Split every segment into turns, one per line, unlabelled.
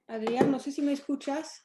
Adrián, no sé si me escuchas.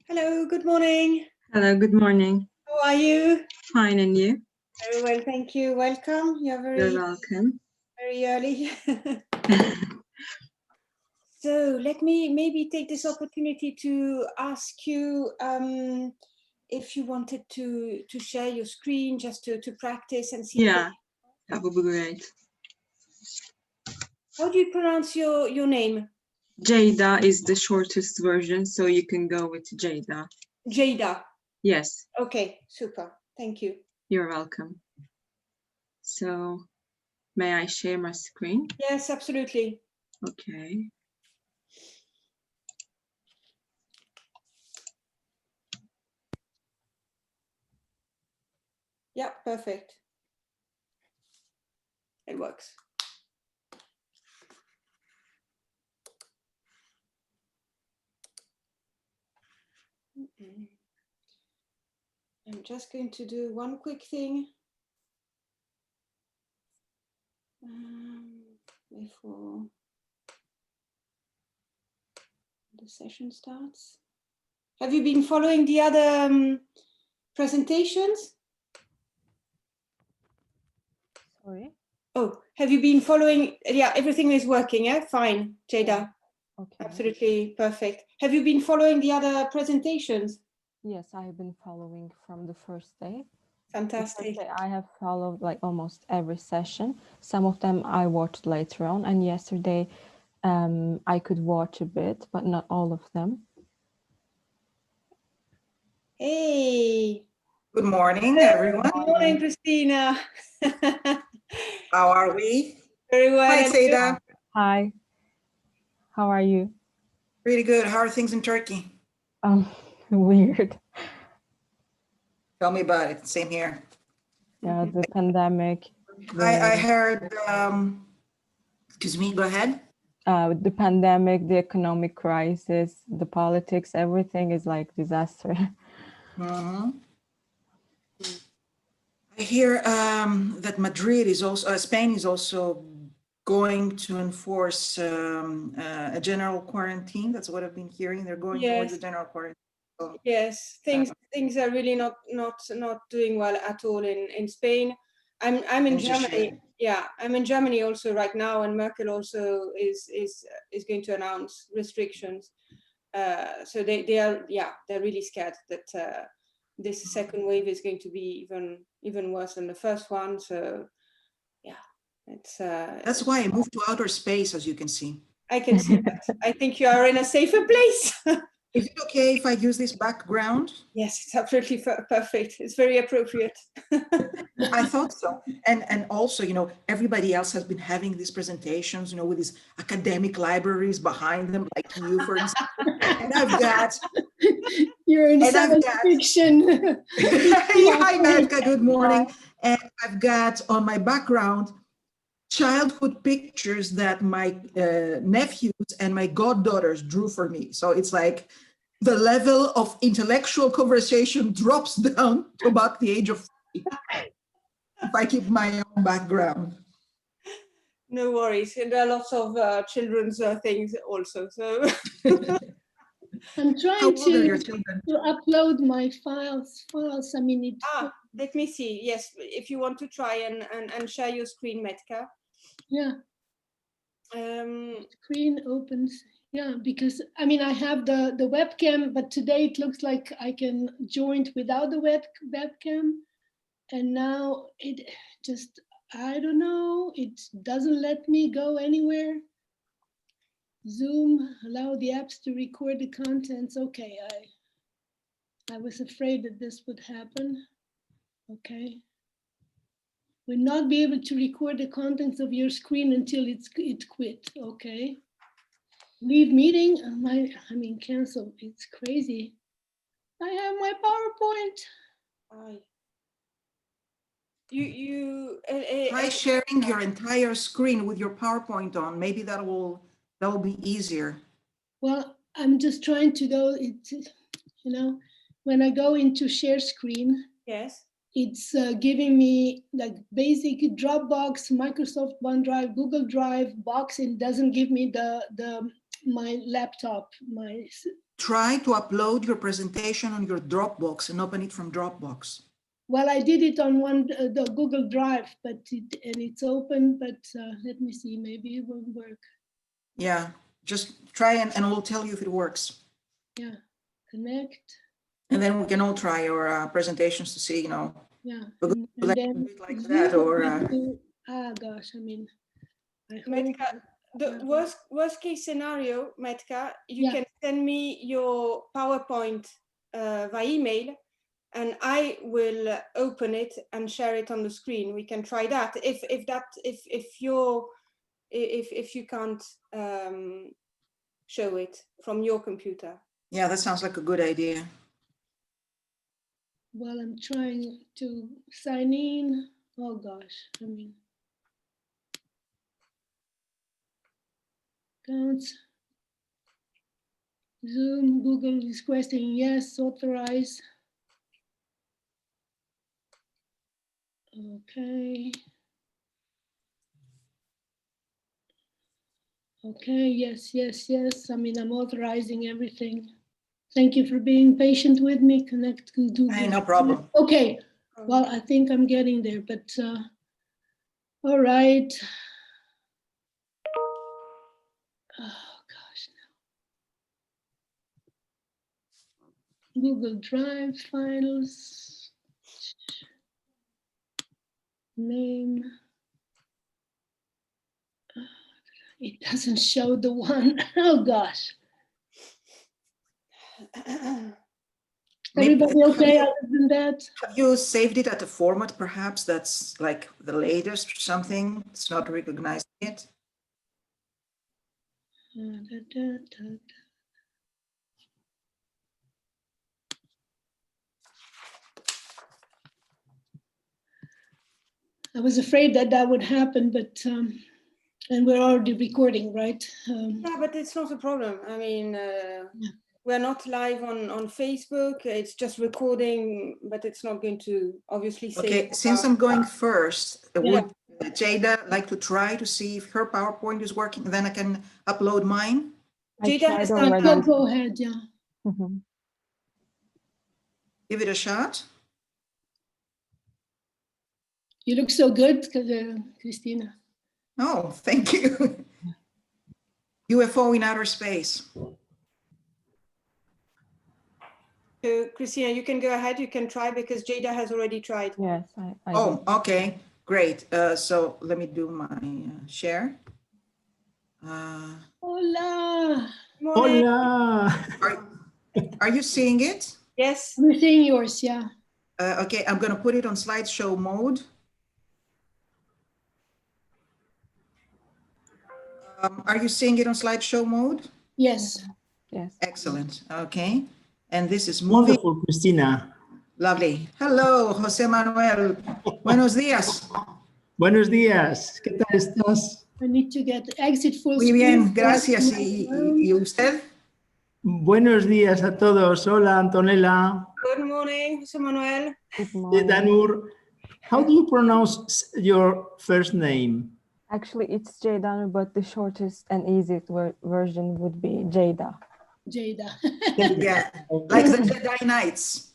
Hello, good morning.
Hello, good morning.
How are you?
Fine, and you?
Very well, thank you. Welcome.
You're welcome.
Very early. So let me maybe take this opportunity to ask you if you wanted to share your screen just to practice and see.
Yeah, that would be great.
How do you pronounce your name?
Jada is the shortest version, so you can go with Jada.
Jada.
Yes.
Okay, super. Thank you.
You're welcome. So, may I share my screen?
Yes, absolutely.
Okay.
Yeah, perfect. It works. I'm just going to do one quick thing before the session starts. Have you been following the other presentations?
Sorry?
Oh, have you been following? Yeah, everything is working, yeah? Fine, Jada.
Yeah. Okay.
Absolutely perfect. Have you been following the other presentations?
Yes, I have been following from the first day.
Fantastic.
The first day I have followed like almost every session. Some of them I watched later on, and yesterday I could watch a bit, but not all of them.
Hey.
Good morning, everyone.
Good morning, Christina.
How are we?
Very well.
Hi,
and you?
Seda.
Hi, how are you?
Really good. How are things in Turkey?
Weird.
Tell me about it. Same here.
Yeah, the pandemic.
I heard, excuse me, go ahead.
The pandemic, the economic crisis, the politics, everything is like disaster.
I hear that Madrid is also, Spain is also going to enforce a general quarantine. That's what I've been hearing. They're going towards a general quarantine. So,
Yes, things are really not doing well at all in Spain. I'm in Germany. Yeah, I'm in Germany also right now, and Merkel also is going to announce restrictions. So they're really scared that this second wave is going to be even worse than the first one. So yeah, it's
that's why I moved to outer space, as you can see.
I can see that. I think you are in a safer place.
Is it okay if I use this background?
Yes, it's absolutely perfect. It's very appropriate.
I thought so. And also, you know, everybody else has been having these presentations, you know, with these academic libraries behind them, like you, for example. And I've got...
You're in science fiction.
Hi, Melka, good morning. And I've got on my background childhood pictures that my nephews and my goddaughters drew for me. So it's like the level of intellectual conversation drops down to about the age of 3 if I keep my own background.
No worries. And there are lots of children's things also. So
I'm trying to upload my files. I mean,
let me see. Yes, if you want to try and share your screen, Metka.
Yeah. Screen opens. Yeah, because I mean, I have the webcam, but today it looks like I can join without the webcam. And now it just, I don't know, it doesn't let me go anywhere. Zoom, allow the apps to record the contents. Okay, I was afraid that this would happen. Okay. Will not be able to record the contents of your screen until it quit. Okay. Leave meeting. Cancel. It's crazy. I have my PowerPoint.
Try sharing your entire screen with your PowerPoint on. Maybe that will be easier.
Well, I'm just trying to go. When I go into share screen,
yes,
it's giving me like basic Dropbox, Microsoft OneDrive, Google Drive, Box, and doesn't give me my laptop.
Try to upload your presentation on your Dropbox and open it from Dropbox.
Well, I did it on the Google Drive, but it's open. But let me see, maybe it won't work.
Yeah, just try and we'll tell you if it works.
Yeah, connect.
And then we can all try our presentations to see,
Yeah,
and
then
like that, or
gosh, I mean,
Metka, the worst case scenario, Metka, you can send me your PowerPoint via email, and I will open it and share it on the screen. We can try that. If you can't show it from your computer.
Yeah, that sounds like a good idea.
while I'm trying to sign in. Oh gosh, I mean, accounts, Zoom, Google is requesting yes, authorize. Okay. Okay, yes, yes, yes. I mean, I'm authorizing everything. Thank you for being patient with me. Connect to do.
Hey, no problem.
Okay, well, I think I'm getting there, but all right. Oh gosh. Google Drive files. Name. It doesn't show the one. Oh gosh. Everybody okay other than that?
Have you saved it at a format perhaps that's like the latest or something? It's not recognizing it.
I was afraid that that would happen, but and we're already recording, right?
Yeah, but it's not a problem. I mean, we're not live on Facebook. It's just recording, but it's not going to obviously say.
Okay, since I'm going first,
Yeah.
would Jada like to try to see if her PowerPoint is working? Then I can upload mine.
I
Jada
tried
has done
already.
Go ahead, yeah.
Mhm.
Give it a shot.
You look so good, Christina.
Oh, thank you. UFO in outer space.
So, Christina, you can go ahead. You can try because Jada has already tried.
Yes, I
Oh,
did.
okay, great. So let me do my share.
Hola.
Morning.
Hola.
Are you seeing it?
Yes.
We're seeing yours, yeah.
Okay, I'm going to put it on slideshow mode. Are you seeing it on slideshow mode?
Yes.
Yes.
Excellent. Okay. And this is moving.
Wonderful, Christina.
Lovely. Hello, José Manuel. Buenos días.
Buenos días. ¿Qué tal estás?
I need to get exit full
Muy
screen.
bien, gracias. ¿Y usted?
Buenos días a todos. Hola, Antonella.
Good morning, José Manuel.
Good morning.
Danur. How do you pronounce your first name?
Actually, it's Jada, but the shortest and easiest version would be Jada.
Jada.
Yeah, like the Jedi Knights.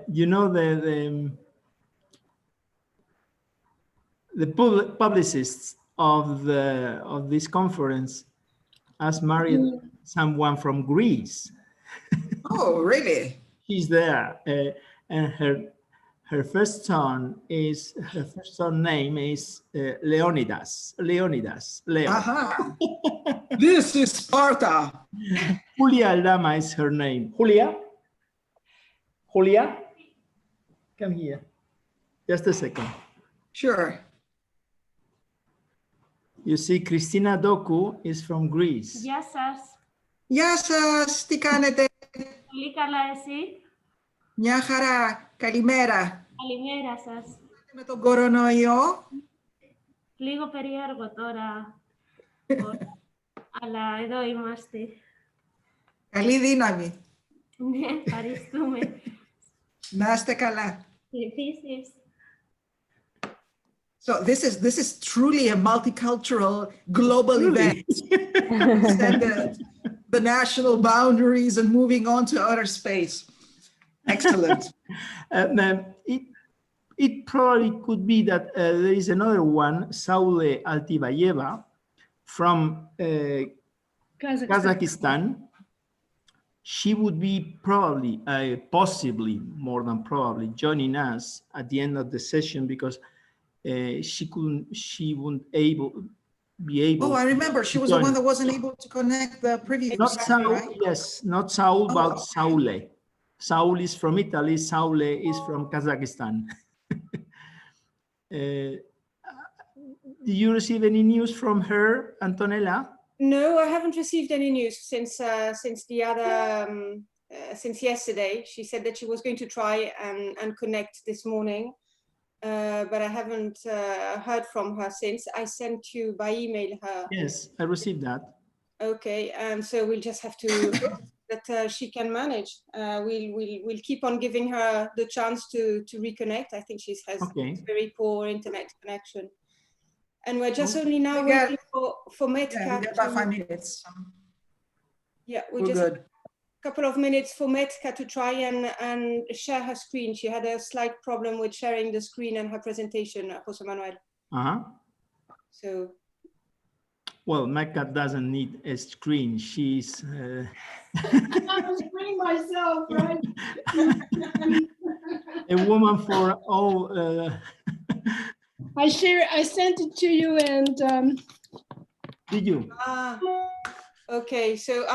You know the publicists of this conference has married someone from Greece.
Oh, really?
She's there, and her first son name is Leonidas. Leo.
Aha. This is Sparta.
Julia Aldama is her name. Julia, come here. Just a second.
Sure.
You see, Christina Doku is from Greece.
Γεια σας.
Γεια σας, τι κάνετε?
Πολύ καλά εσύ.
Μια χαρά, καλημέρα.
Καλημέρα σας.
Με τον κορονοϊό.
Λίγο περίεργο τώρα. Αλλά εδώ είμαστε.
Καλή δύναμη.
Ναι, ευχαριστούμε.
Να είστε καλά.
Επίσης.
So this is truly a multicultural global event. Extend the national boundaries and moving on to outer space. Excellent.
It probably could be that there is another one, Saule Altibayeva, from Kazakhstan. She would be probably, possibly, more than probably, joining us at the end of the session because she wouldn't be able.
Oh, I remember. She was the one that wasn't able to connect the previous.
Not
session,
Saul,
right?
yes, not Saul, but
okay.
Saule. Saul is from Italy. Saule is from Kazakhstan. Did you receive any news from her, Antonella?
No, I haven't received any news since the other since yesterday. She said that she was going to try and connect this morning, but I haven't heard from her since. I sent you by email her.
Yes, I received that.
Okay, and so we'll just have to hope that she can manage. We'll keep on giving her the chance to reconnect. I think she has very poor internet connection. And we're just only now waiting for Metka.
Yeah, we got about 5 minutes.
Yeah,
we're
just
good.
A couple of minutes for Metka to try and share her screen. She had a slight problem with sharing the screen and her presentation, Jose Manuel. So.
Well, Metka doesn't need a screen. She's.
I'm a screen myself, right?
A woman for all.
I sent it to you, and
did you?
Okay, so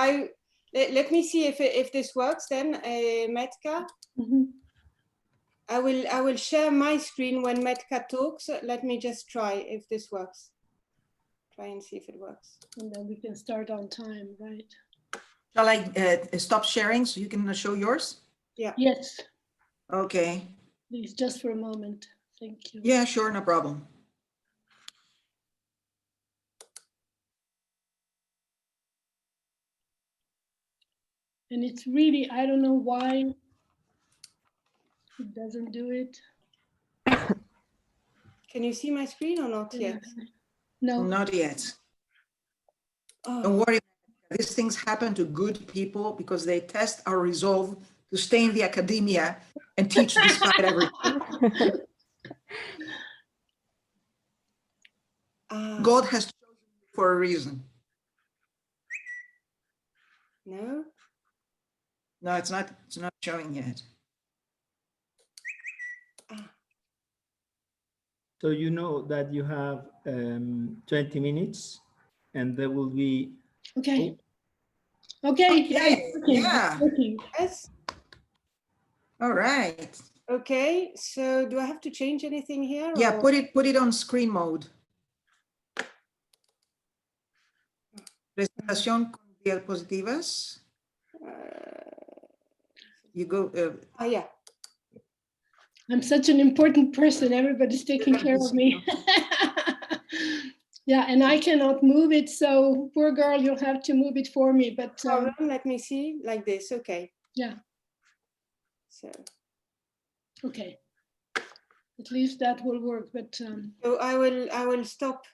let me see if this works then, Metka. I will share my screen when Metka talks. Let me just try if this works. Try and see if it works.
And then we can start on time, right?
Shall I stop sharing so you can show yours?
Yeah.
Yes.
Okay.
Please, just for a moment. Thank you.
Yeah, sure, no problem.
And it's really, I don't know why it doesn't do it.
Can you see my screen or not yet?
No.
Not yet. Don't worry. These things happen to good people because they test our resolve to stay in the academia and teach despite everything. God has chosen you for a reason.
No?
No, it's not showing yet.
So you know that you have 20 minutes and there will be.
Okay. Okay.
Yeah.
Yes.
All right.
Okay. So do I have to change anything here?
Yeah,
or?
put it on screen mode. Presentación con diapositivas. You go.
Yeah.
I'm such an important person. Everybody's taking care of me. Yeah, and I cannot move it. So poor girl, you'll have to move it for me. But
let me see like this. Okay.
Yeah.
So.
Okay. At least that will work. But
so I will stop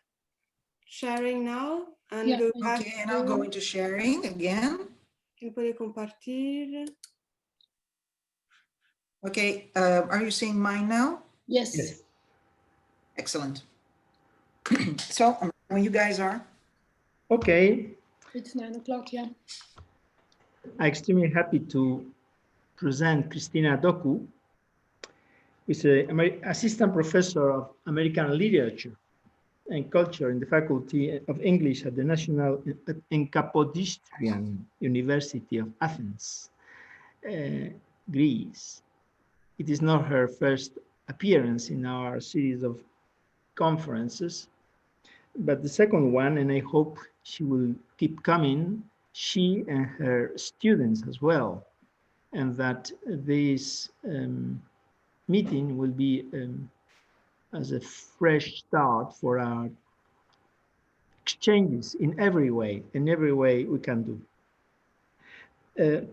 sharing now and go back.
Okay, and I'll go into sharing again.
Puede compartir.
Okay, are you seeing mine now?
Yes.
Excellent. So when you guys are.
Okay.
It's 9 o'clock, yeah.
I'm extremely happy to present Christina Doku, who is an assistant professor of American literature and culture in the Faculty of English at the National and Kapodistrian University of Athens, Greece. It is not her first appearance in our series of conferences, but the second one, and I hope she will keep coming, she and her students as well, and that this meeting will be as a fresh start for our exchanges in every way we can do.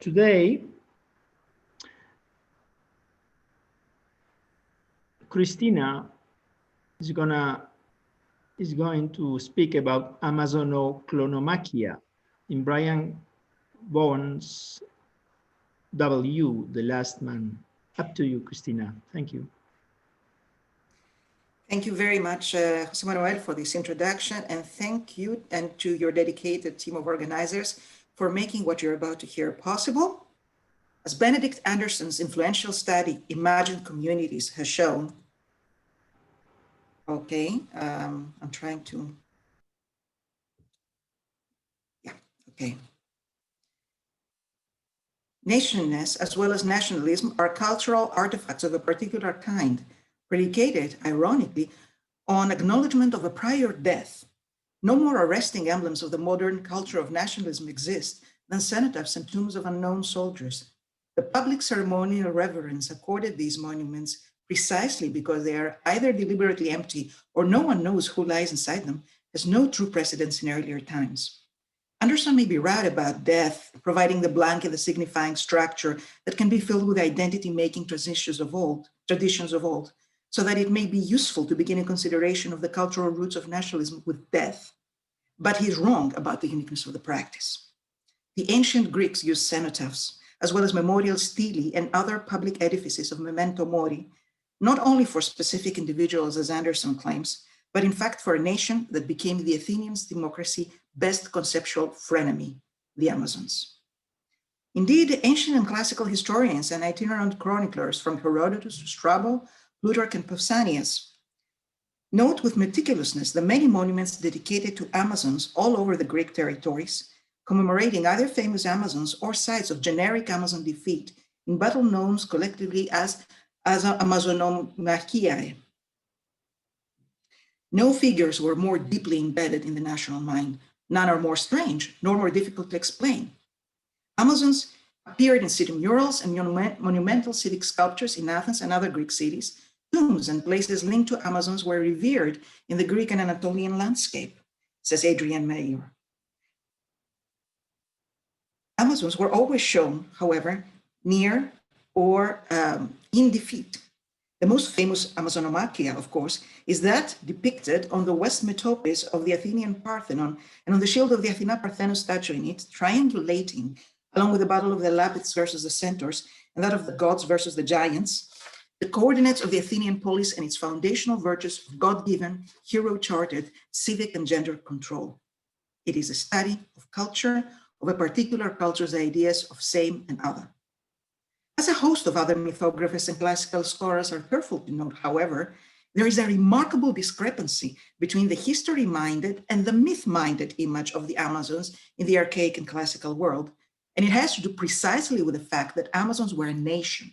Today, Christina is going to speak about Amazonoclonomachia in Brian Vaughan's W, The Last Man. Up to you, Christina. Thank you.
Thank you very much, Jose Manuel, for this introduction, and thank you and to your dedicated team of organizers for making what you're about to hear possible. As Benedict Anderson's influential study, Imagined Communities, has shown, okay, I'm trying to, yeah, okay. Nationness, as well as nationalism, are cultural artifacts of a particular kind, predicated, ironically, on acknowledgement of a prior death No more arresting emblems of the modern culture of nationalism exist than cenotaphs and tombs of unknown soldiers. The public ceremonial reverence accorded these monuments precisely because they are either deliberately empty or no one knows who lies inside them has no true precedence in earlier times. Anderson may be right about death, providing the blank and the signifying structure that can be filled with identity-making traditions of old, so that it may be useful to begin a consideration of the cultural roots of nationalism with death. But he's wrong about the uniqueness of the practice. The ancient Greeks used cenotaphs, as well as memorial stelae and other public edifices of memento mori, not only for specific individuals, as Anderson claims, but in fact for a nation that became the Athenians' democracy best conceptual frenemy, the Amazons. Indeed, ancient and classical historians and itinerant chroniclers from Herodotus to Strabo, Plutarch, and Pausanias note with meticulousness the many monuments dedicated to Amazons all over the Greek territories, commemorating either famous Amazons or sites of generic Amazon defeat in battle known collectively as Amazonomachia. No figures were more deeply embedded in the national mind. None are more strange, nor more difficult to explain. Amazons appeared in city murals and monumental civic sculptures in Athens and other Greek cities. Tombs and places linked to Amazons were revered in the Greek and Anatolian landscape, says Adrian Mayer. Amazons were always shown, however, near or in defeat. The most famous Amazonomachia, of course, is that depicted on the west metopes of the Athenian Parthenon and on the shield of the Athena Parthenos statue in it, triangulating, along with the battle of the Lapids versus the Centaurs and that of the gods versus the giants, the coordinates of the Athenian polis and its foundational virtues of God-given, hero-charted civic and gender control. It is a study of culture, of a particular culture's ideas of same and other. As a host of other mythographers and classical scholars are careful to note, however, there is a remarkable discrepancy between the history-minded and the myth-minded image of the Amazons in the archaic and classical world, and it has to do precisely with the fact that Amazons were a nation.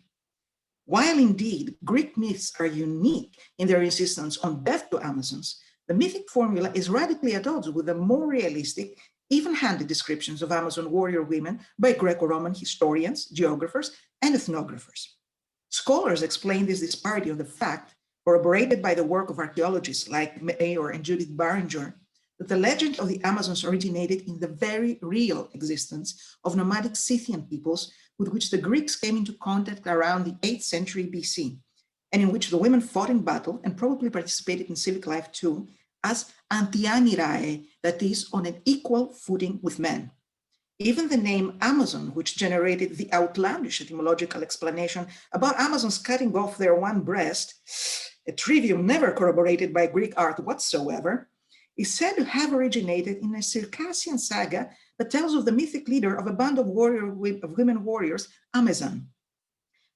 While indeed Greek myths are unique in their insistence on death to Amazons, the mythic formula is radically at odds with the more realistic, even-handed descriptions of Amazon warrior women by Greco-Roman historians, geographers, and ethnographers. Scholars explain this disparity on the fact, corroborated by the work of archaeologists like Mayer and Judith Barringer, that the legend of the Amazons originated in the very real existence of nomadic Scythian peoples with which the Greeks came into contact around the 8th century BC, and in which the women fought in battle and probably participated in civic life too, as antianirae, that is, on an equal footing with men. Even the name Amazon, which generated the outlandish etymological explanation about Amazons cutting off their one breast, a trivium never corroborated by Greek art whatsoever, is said to have originated in a Circassian saga that tells of the mythic leader of a band of women warriors, Amazon.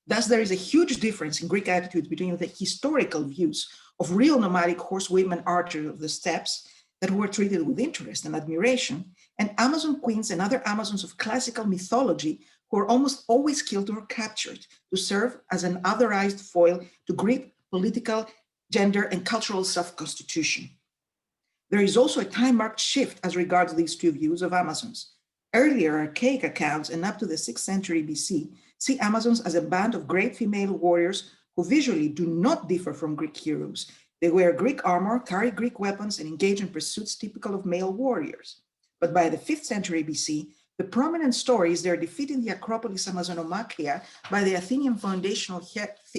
Thus, there is a huge difference in Greek attitudes between the historical views of real nomadic horsewomen archers of the steppes that were treated with interest and admiration, and Amazon queens and other Amazons of classical mythology who are almost always killed or captured to serve as an otherized foil to Greek political, gender, and cultural self-constitution. There is also a time-marked shift as regards these two views of Amazons. Earlier archaic accounts and up to the 6th century BC see Amazons as a band of great female warriors who visually do not differ from Greek heroes. They wear Greek armor, carry Greek weapons, and engage in pursuits typical of male warriors. But by the 5th century BC, the prominent story is their defeat in the Acropolis Amazonomachia by the Athenian foundational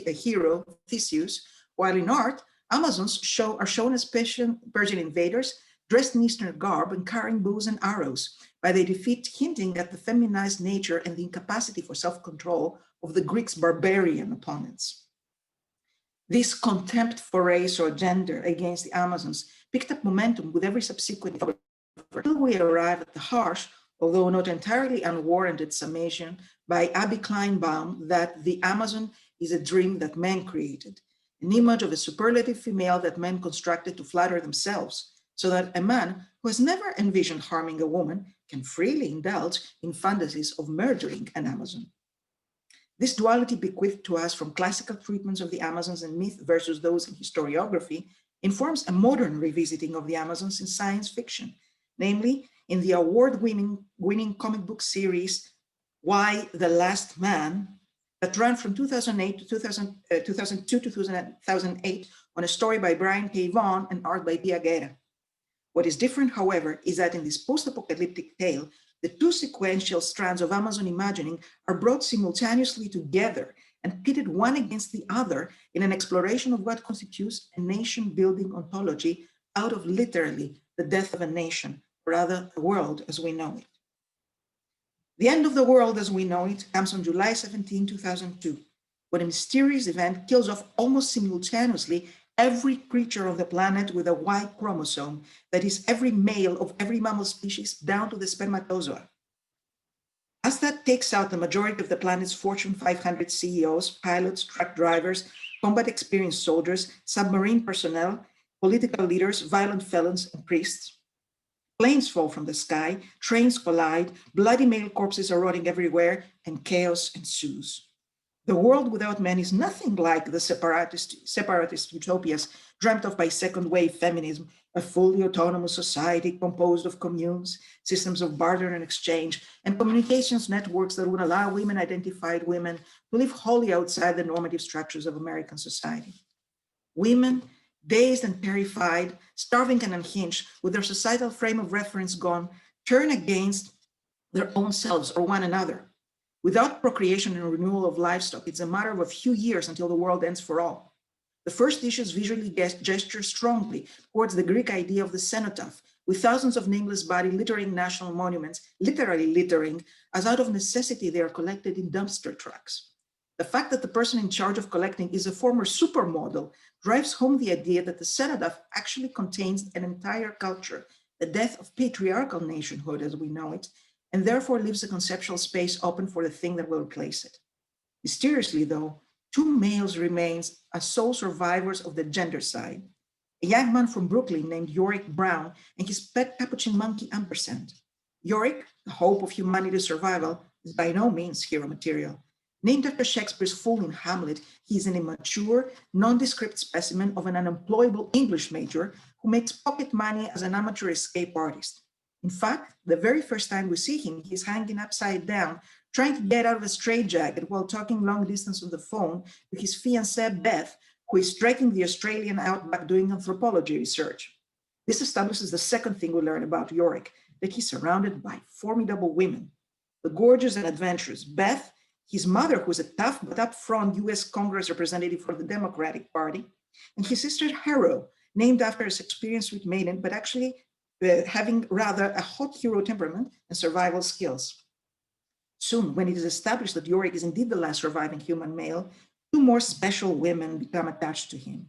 hero Theseus, while in art, Amazons are shown as Persian invaders dressed in Eastern garb and carrying bows and arrows, by their defeat hinting at the feminized nature and the incapacity for self-control of the Greeks' barbarian opponents. This contempt for race or gender against the Amazons picked up momentum with every subsequent until we arrive at the harsh, although not entirely unwarranted summation by Abby Kleinbaum that the Amazon is a dream that men created, an image of a superlative female that men constructed to flatter themselves, so that a man who has never envisioned harming a woman can freely indulge in fantasies of murdering an Amazon. This duality bequeathed to us from classical treatments of the Amazons in myth versus those in historiography informs a modern revisiting of the Amazons in science fiction, namely in the award-winning comic book series, Why the Last Man, that ran from 2002 to 2008 on a story by Brian K. Vaughan and art by Pia Guerra. What is different, however, is that in this post-apocalyptic tale, the two sequential strands of Amazon imagining are brought simultaneously together and pitted one against the other in an exploration of what constitutes a nation-building ontology out of literally the death of a nation, or rather the world as we know it. The end of the world as we know it comes on July 17, 2002, when a mysterious event kills off almost simultaneously every creature on the planet with a Y chromosome, that is every male of every mammal species down to the spermatozoa. As that takes out the majority of the planet's Fortune 500 CEOs, pilots, truck drivers, combat experienced soldiers, submarine personnel, political leaders, violent felons, and priests, planes fall from the sky, trains collide, bloody male corpses are rotting everywhere, and chaos ensues. The world without men is nothing like the separatist utopias dreamt of by second wave feminism, a fully autonomous society composed of communes, systems of barter and exchange, and communications networks that would allow women-identified women to live wholly outside the normative structures of American society. Women, dazed and terrified, starving and unhinged, with their societal frame of reference gone, turn against their own selves or one another. Without procreation and renewal of livestock, it's a matter of a few years until the world ends for all. The first issues visually gesture strongly towards the Greek idea of the cenotaph, with thousands of nameless bodies littering national monuments, literally littering, as out of necessity they are collected in dumpster trucks. The fact that the person in charge of collecting is a former supermodel drives home the idea that the cenotaph actually contains an entire culture, the death of patriarchal nationhood as we know it, and therefore leaves a conceptual space open for the thing that will replace it. Mysteriously though, two males remain as sole survivors of the gender side. A young man from Brooklyn named Yorick Brown and his pet capuchin monkey Ampersand. Yorick, the hope of humanity's survival, is by no means hero material. Named after Shakespeare's fool in Hamlet, he is an immature, nondescript specimen of an unemployable English major who makes pocket money as an amateur escape artist. In fact, the very first time we see him, he's hanging upside down, trying to get out of a straitjacket while talking long distance on the phone with his fiancée Beth, who is striking the Australian outback doing anthropology research. This establishes the second thing we learn about Yorick, that he's surrounded by formidable women. The gorgeous and adventurous Beth, his mother, who is a tough but upfront US Congress representative for the Democratic Party, and his sister Harrow, named after his experience with maiden, but actually having rather a hot hero temperament and survival skills. Soon, when it is established that Yorick is indeed the last surviving human male, two more special women become attached to him.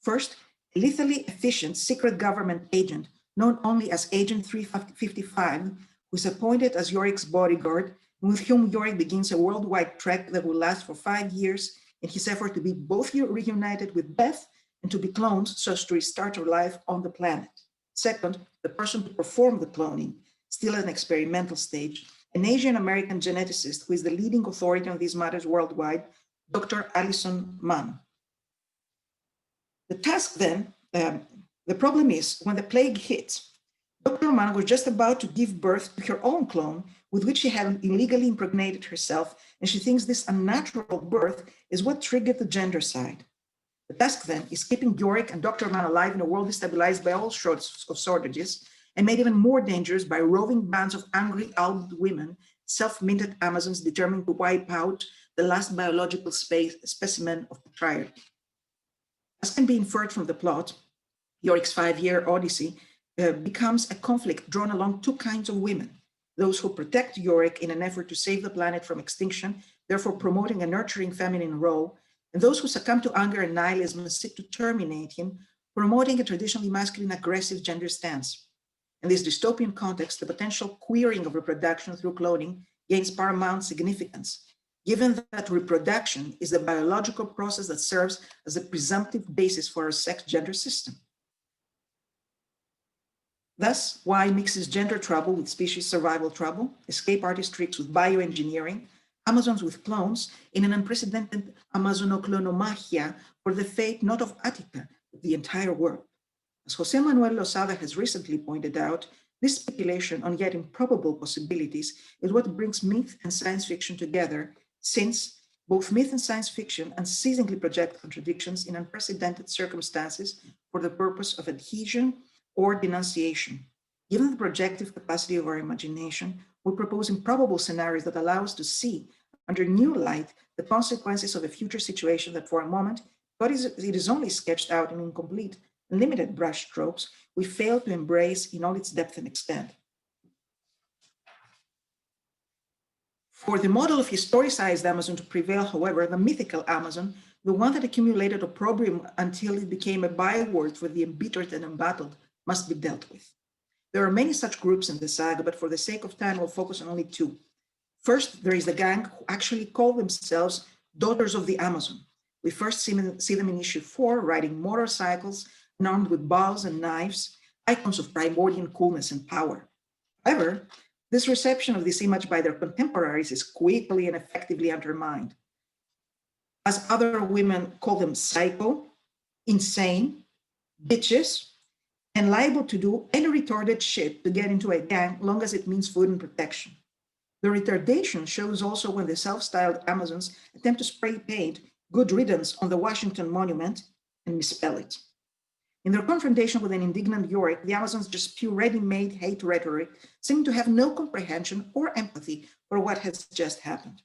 First, a lethally efficient secret government agent known only as Agent 355, who is appointed as Yorick's bodyguard, and with whom Yorick begins a worldwide trek that will last for 5 years in his effort to be both reunited with Beth and to be cloned so as to restart her life on the planet. Second, the person to perform the cloning, still at an experimental stage, an Asian American geneticist who is the leading authority on these matters worldwide, Dr. Alison Mann. The task then, the problem is when the plague hits, Dr. Mann was just about to give birth to her own clone with which she had illegally impregnated herself, and she thinks this unnatural birth is what triggered the gender side. The task then is keeping Yorick and Dr. Mann alive in a world destabilized by all sorts of shortages and made even more dangerous by roving bands of angry albed women, self-minted Amazons determined to wipe out the last biological specimen of patriarchy. As can be inferred from the plot, Yorick's 5-year odyssey becomes a conflict drawn along two kinds of women. Those who protect Yorick in an effort to save the planet from extinction, therefore promoting a nurturing feminine role, and those who succumb to anger and nihilism and seek to terminate him, promoting a traditionally masculine aggressive gender stance. In this dystopian context, the potential queering of reproduction through cloning gains paramount significance, given that reproduction is the biological process that serves as a presumptive basis for our sex-gender system. Thus, Y mixes gender trouble with species survival trouble, escape artist tricks with bioengineering, Amazons with clones in an unprecedented Amazonoclonomachia for the fate not of Attica, but the entire world. As Jose Manuel Lozada has recently pointed out, this speculation on yet improbable possibilities is what brings myth and science fiction together, since both myth and science fiction unceasingly project contradictions in unprecedented circumstances for the purpose of adhesion or denunciation. Given the projective capacity of our imagination, we propose improbable scenarios that allow us to see under new light the consequences of a future situation that for a moment, but it is only sketched out in incomplete and limited brush strokes, we fail to embrace in all its depth and extent. For the model of historicized Amazon to prevail, however, the mythical Amazon, the one that accumulated opprobrium until it became a byword for the embittered and embattled, must be dealt with. There are many such groups in the saga, but for the sake of time, we'll focus on only two. First, there is the gang who actually call themselves Daughters of the Amazon. We first see them in issue 4, riding motorcycles and armed with bows and knives, icons of primordial coolness and power. However, this reception of this image by their contemporaries is quickly and effectively undermined, as other women call them psycho, insane, bitches, and liable to do any retarded shit to get into a gang, long as it means food and protection. The retardation shows also when the self-styled Amazons attempt to spray paint "good riddance" on the Washington Monument and misspell it. In their confrontation with an indignant Yorick, the Amazons just spew ready-made hate rhetoric, seeming to have no comprehension or empathy for what has just happened.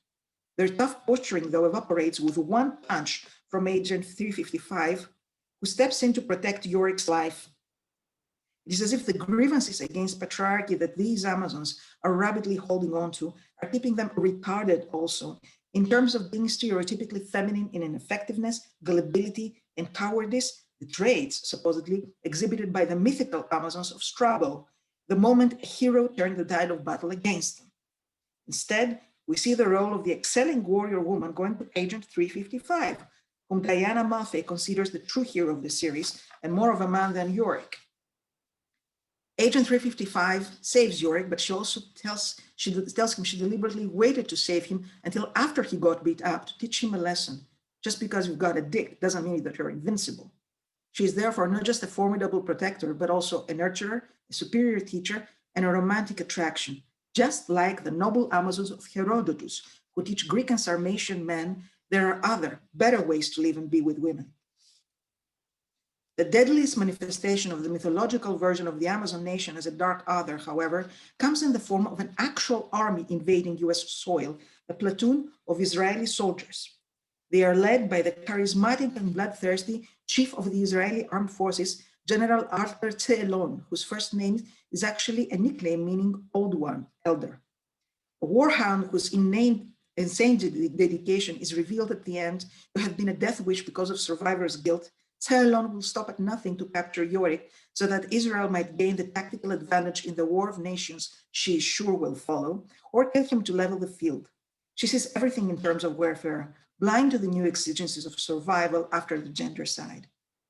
Their tough posturing, though, evaporates with one punch from Agent 355, who steps in to protect Yorick's life. It is as if the grievances against patriarchy that these Amazons are rapidly holding on to are keeping them retarded also, in terms of being stereotypically feminine in ineffectiveness, gullibility, and cowardice, the traits supposedly exhibited by the mythical Amazons of Strabo, the moment a hero turned the tide of battle against them. Instead, we see the role of the excelling warrior woman going to Agent 355, whom Diana Maffei considers the true hero of the series and more of a man than Yorick. Agent 355 saves Yorick, but she also tells him she deliberately waited to save him until after he got beat up to teach him a lesson. Just because you've got a dick doesn't mean that you're invincible. She is therefore not just a formidable protector, but also a nurturer, a superior teacher, and a romantic attraction, just like the noble Amazons of Herodotus, who teach Greek and Sarmatian men there are other, better ways to live and be with women. The deadliest manifestation of the mythological version of the Amazon nation as a dark other, however, comes in the form of an actual army invading US soil, a platoon of Israeli soldiers. They are led by the charismatic and bloodthirsty chief of the Israeli armed forces, General Arthur Tzeelon, whose first name is actually a nickname meaning old one, elder. A warhound whose insane dedication is revealed at the end to have been a death wish because of survivor's guilt. Tzeelon will stop at nothing to capture Yorick so that Israel might gain the tactical advantage in the war of nations she is sure will follow, or kill him to level the field. She sees everything in terms of warfare, blind to the new exigencies of survival after the gender side.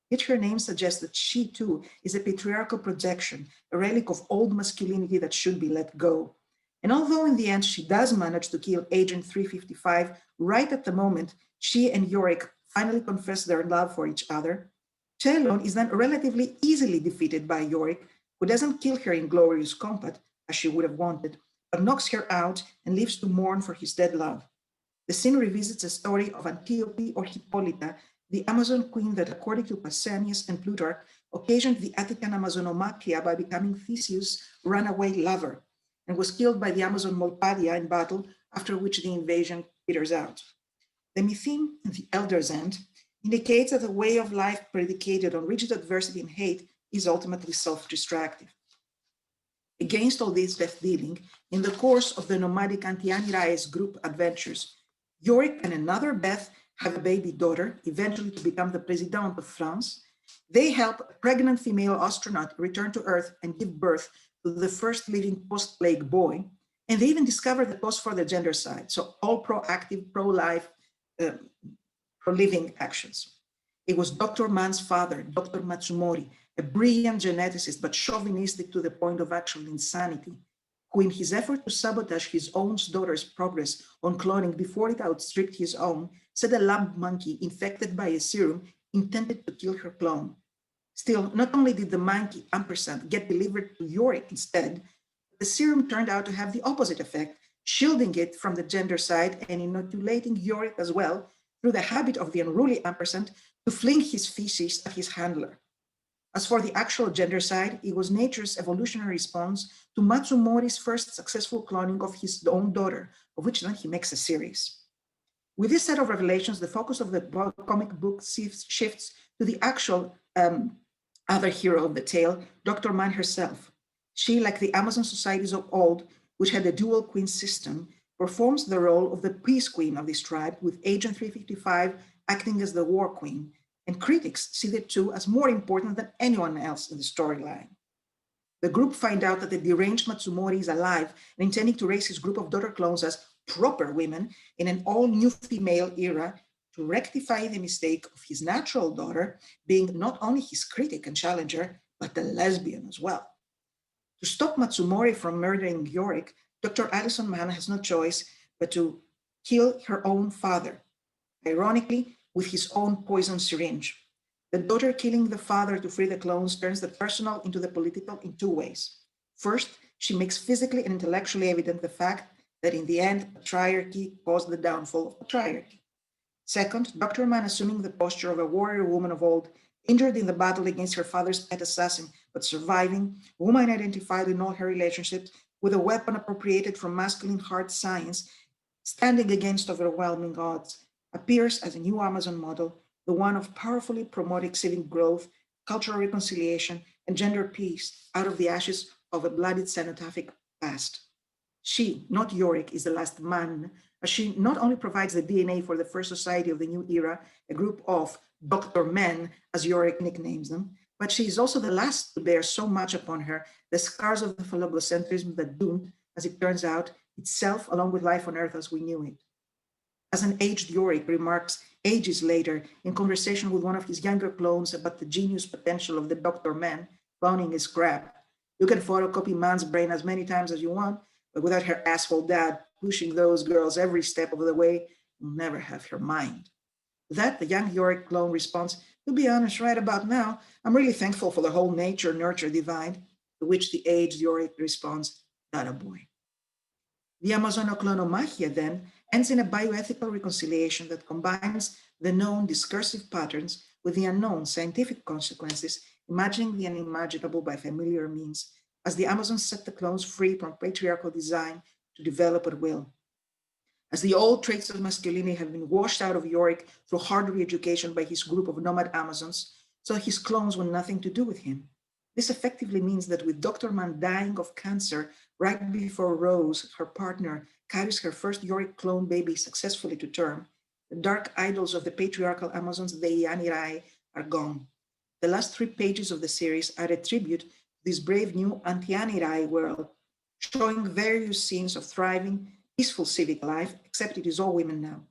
Yet her name suggests that she too is a patriarchal projection, a relic of old masculinity that should be let go. And although in the end she does manage to kill Agent 355 right at the moment she and Yorick finally confess their love for each other, Tzeelon is then relatively easily defeated by Yorick, who doesn't kill her in glorious combat, as she would have wanted, but knocks her out and leaves to mourn for his dead love. The scene revisits a story of Antiope or Hippolyta, the Amazon queen that, according to Pausanias and Plutarch, occasioned the Attican Amazonomachia by becoming Theseus' runaway lover, and was killed by the Amazon Molpadia in battle, after which the invasion peters out. The mytheme in the Elder's End indicates that a way of life predicated on rigid adversity and hate is ultimately self-destructive. Against all this death-dealing, in the course of the nomadic Antianiraes group adventures, Yorick and another Beth have a baby daughter, eventually to become the Presidente of France. They help a pregnant female astronaut return to Earth and give birth to the first living post-plague boy. And they even discover the cause for the gender side. So all proactive, pro-life, pro-living actions. It was Dr. Mann's father, Dr. Matsumori, a brilliant geneticist, but chauvinistic to the point of actual insanity, who in his effort to sabotage his own daughter's progress on cloning before it outstripped his own, set a lab monkey infected by a serum intended to kill her clone. Still, not only did the monkey ampersand get delivered to Yorick instead, the serum turned out to have the opposite effect, shielding it from the gender side and inoculating Yorick as well through the habit of the unruly ampersand to fling his feces at his handler. As for the actual gender side, it was nature's evolutionary response to Matsumori's first successful cloning of his own daughter, of which then he makes a series. With this set of revelations, the focus of the comic book shifts to the actual other hero of the tale, Dr. Man herself. She, like the Amazon societies of old, which had a dual queen system, performs the role of the peace queen of this tribe, with Agent 355 acting as the war queen, and critics see the two as more important than anyone else in the storyline. The group find out that the deranged Matsumori is alive and intending to raise his group of daughter clones as proper women in an all-new female era to rectify the mistake of his natural daughter being not only his critic and challenger, but a lesbian as well. To stop Matsumori from murdering Yorick, Dr. Alison Mann has no choice but to kill her own father, ironically, with his own poison syringe. The daughter killing the father to free the clones turns the personal into the political in two ways. First, she makes physically and intellectually evident the fact that in the end, patriarchy caused the downfall of patriarchy. Second, Dr. Mann, assuming the posture of a warrior woman of old, injured in the battle against her father's pet assassin, but surviving, woman identified in all her relationships with a weapon appropriated from masculine hard science, standing against overwhelming odds, appears as a new Amazon model, the one of powerfully promoting civic growth, cultural reconciliation, and gender peace out of the ashes of a bloodied cenotaphic past. She, not Yorick, is the last man, as she not only provides the DNA for the first society of the new era, a group of Dr. Men, as Yorick nicknames them, but she is also the last to bear so much upon her the scars of the phallogocentrism that doomed, as it turns out, itself along with life on Earth as we knew it. As an aged Yorick remarks ages later in conversation with one of his younger clones about the genius potential of the Dr. Man, cloning is crap. You can photocopy man's brain as many times as you want, but without her asshole dad pushing those girls every step of the way, you'll never have her mind. To that, the young Yorick clone responds, to be honest, right about now, I'm really thankful for the whole nature-nurture divide, to which the aged Yorick responds, that a boy. The Amazonoclonomachia then ends in a bioethical reconciliation that combines the known discursive patterns with the unknown scientific consequences, imagining the unimaginable by familiar means, as the Amazons set the clones free from patriarchal design to develop at will. As the old traits of masculinity have been washed out of Yorick through hard re-education by his group of nomad Amazons, so his clones want nothing to do with him. This effectively means that with Dr. Man dying of cancer right before Rose, her partner, carries her first Yorick clone baby successfully to term, the dark idols of the patriarchal Amazons, the Yanirai, are gone. The last 3 pages of the series are a tribute to this brave new anti-Yanirai world, showing various scenes of thriving, peaceful civic life, except it is all women now.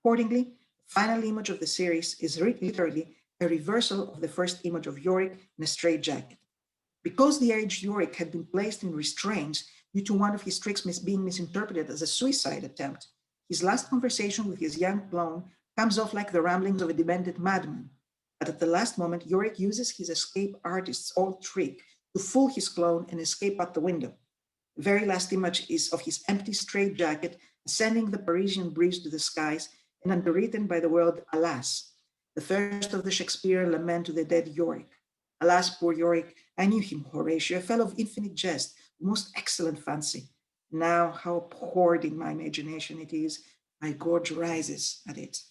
Accordingly, the final image of the series is literally a reversal of the first image of Yorick in a straitjacket. Because the aged Yorick had been placed in restraints due to one of his tricks being misinterpreted as a suicide attempt, his last conversation with his young clone comes off like the ramblings of a demented madman. But at the last moment, Yorick uses his escape artist's old trick to fool his clone and escape out the window. The very last image is of his empty straitjacket ascending the Parisian breeze to the skies and underwritten by the word alas, the first of the Shakespearean lament to the dead Yorick. Alas, poor Yorick, I knew him, Horatio, a fellow of infinite jest, most excellent fancy. Now, how abhorred in my imagination it is, my gorge rises at it.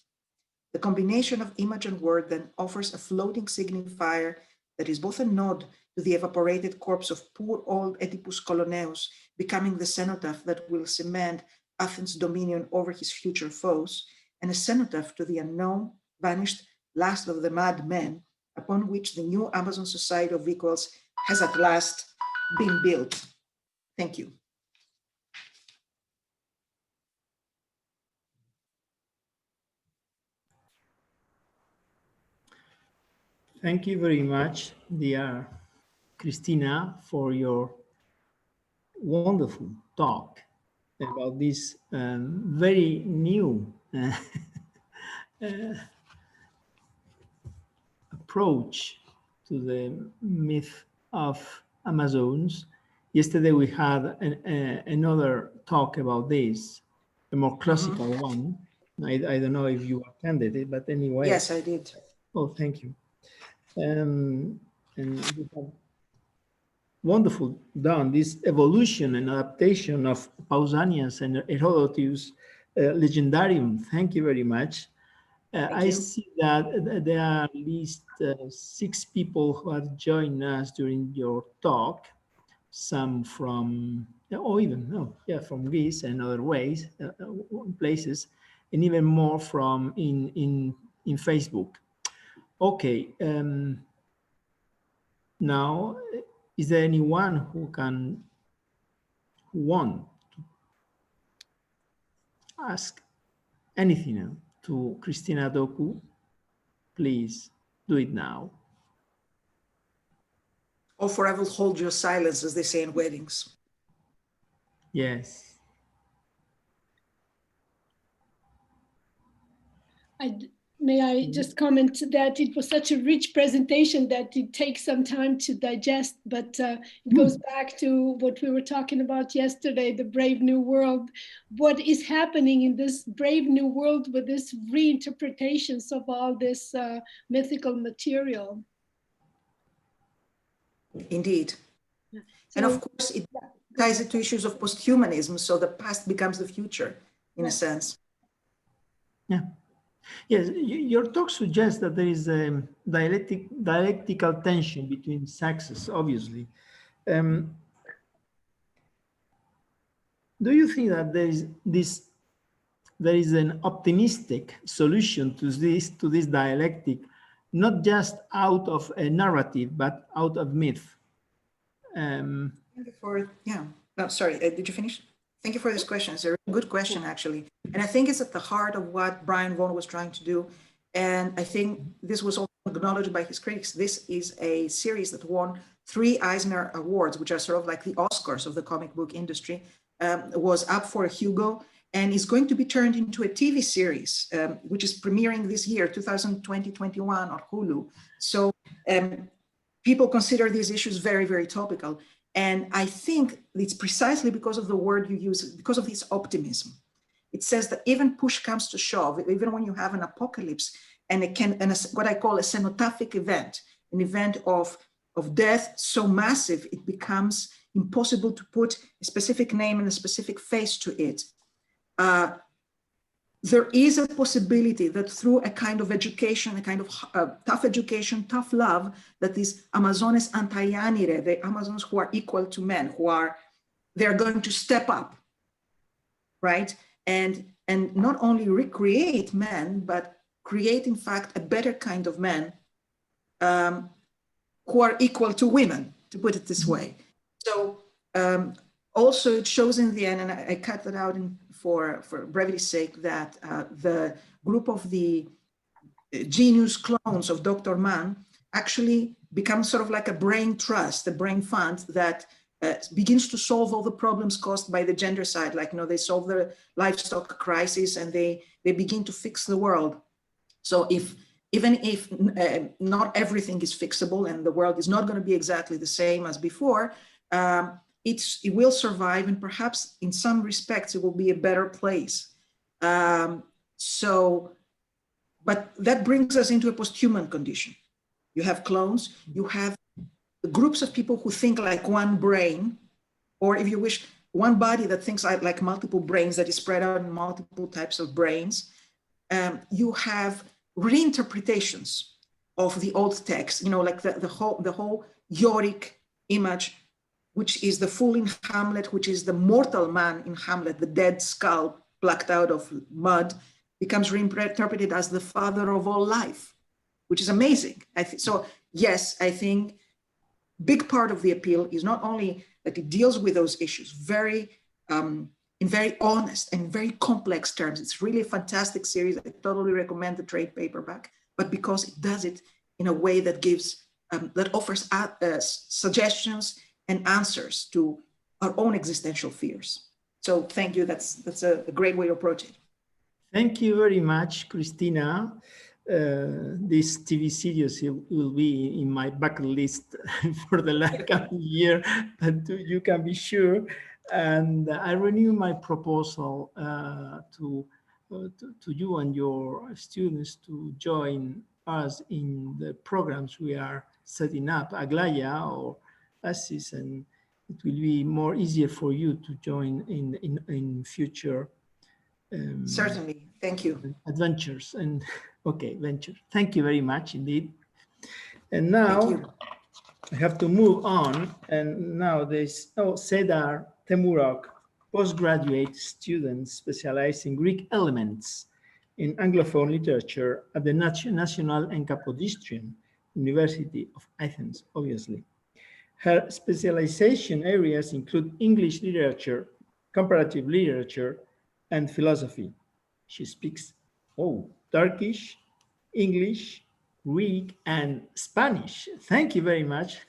The combination of image and word then offers a floating signifier that is both a nod to the evaporated corpse of poor old Oedipus Coloneus, becoming the cenotaph that will cement Athens' dominion over his future foes, and a cenotaph to the unknown, vanished last of the mad men, upon which the new Amazon Society of Equals has at last been built. Thank you.
Thank you very much, dear Christina, for your wonderful talk about this very new approach the myth of Amazons. Yesterday we had another talk about this, a more classical one. I don't know if you attended it, but anyway.
Yes, I did.
Oh, thank you. And we have wonderful done this evolution and adaptation of Pausanias and Herodotus legendarium. Thank you very much. I
you.
see that there are at least 6 people who have joined us during your talk. Some from, or even, from Greece and other ways, places, and even more from in Facebook. Okay. Now, is there anyone who want to ask anything to Christina Doku? Please do it now.
Or forever hold your silence, as they say in weddings.
Yes.
May I just comment that it was such a rich presentation that it takes some time to digest, but it goes back to what we were talking about yesterday, the brave new world. What is happening in this brave new world with this reinterpretations of all this mythical material?
Indeed.
Yeah.
And of course, it ties it to issues of posthumanism, so the past becomes the future, in a sense.
Yeah. Yes, your talk suggests that there is a dialectical tension between sexes, obviously. Do you think that there is an optimistic solution to this dialectic, not just out of a narrative, but out of myth?
Thank you for, no, sorry, did you finish? Thank you for this question. It's a good question, actually. And I think it's at the heart of what Brian Vaughan was trying to do. And I think this was also acknowledged by his critics. This is a series that won 3 Eisner Awards, which are sort of like the Oscars of the comic book industry, was up for a Hugo, and is going to be turned into a TV series, which is premiering this year, 2020-21 on Hulu. So people consider these issues very, very topical. And I think it's precisely because of the word you use, because of this optimism. It says that even push comes to shove, even when you have an apocalypse and what I call a cenotaphic event, an event of death so massive, it becomes impossible to put a specific name and a specific face to it. There is a possibility that through a kind of education, a kind of tough education, tough love, that these Amazones antaianire, the Amazons who are equal to men, they're going to step up, right? And not only recreate men, but create, in fact, a better kind of men who are equal to women, to put it this way. So also it shows in the end, and I cut that out for brevity's sake, that the group of the genius clones of Dr. Mann actually becomes sort of like a brain trust, a brain fund that begins to solve all the problems caused by the gender side. Like, they solve the livestock crisis and they begin to fix the world. So even if not everything is fixable and the world is not going to be exactly the same as before, it will survive, and perhaps in some respects it will be a better place. But that brings us into a post-human condition. You have clones, you have groups of people who think like one brain, or if you wish, one body that thinks like multiple brains, that is spread out in multiple types of brains. You have reinterpretations of the old text, like the whole Yorick image, which is the fool in Hamlet, which is the mortal man in Hamlet, the dead skull plucked out of mud, becomes reinterpreted as the father of all life, which is amazing. So yes, I think big part of the appeal is not only that it deals with those issues in very honest and very complex terms. It's really a fantastic series. I totally recommend the trade paperback, but because it does it in a way that gives, that offers suggestions and answers to our own existential fears. So thank you. That's a great way to approach it.
Thank you very much, Christina. this TV series will be in my bucket list for the last coming year, but you can be sure. And I renew my proposal to you and your students to join us in the programs we are setting up, Aglaya or ASIS, and it will be more easier for you to join in future
Certainly. Thank you.
adventures and okay, venture. Thank you very much indeed. And
Thank
now
you.
I have to move on. And now there's Cedar Temurok, postgraduate student specialized in Greek elements in Anglophone literature at the National and Kapodistrian University of Athens, obviously. Her specialization areas include English literature, comparative literature, and philosophy. She speaks, Turkish, English, Greek, and Spanish. Thank you very much.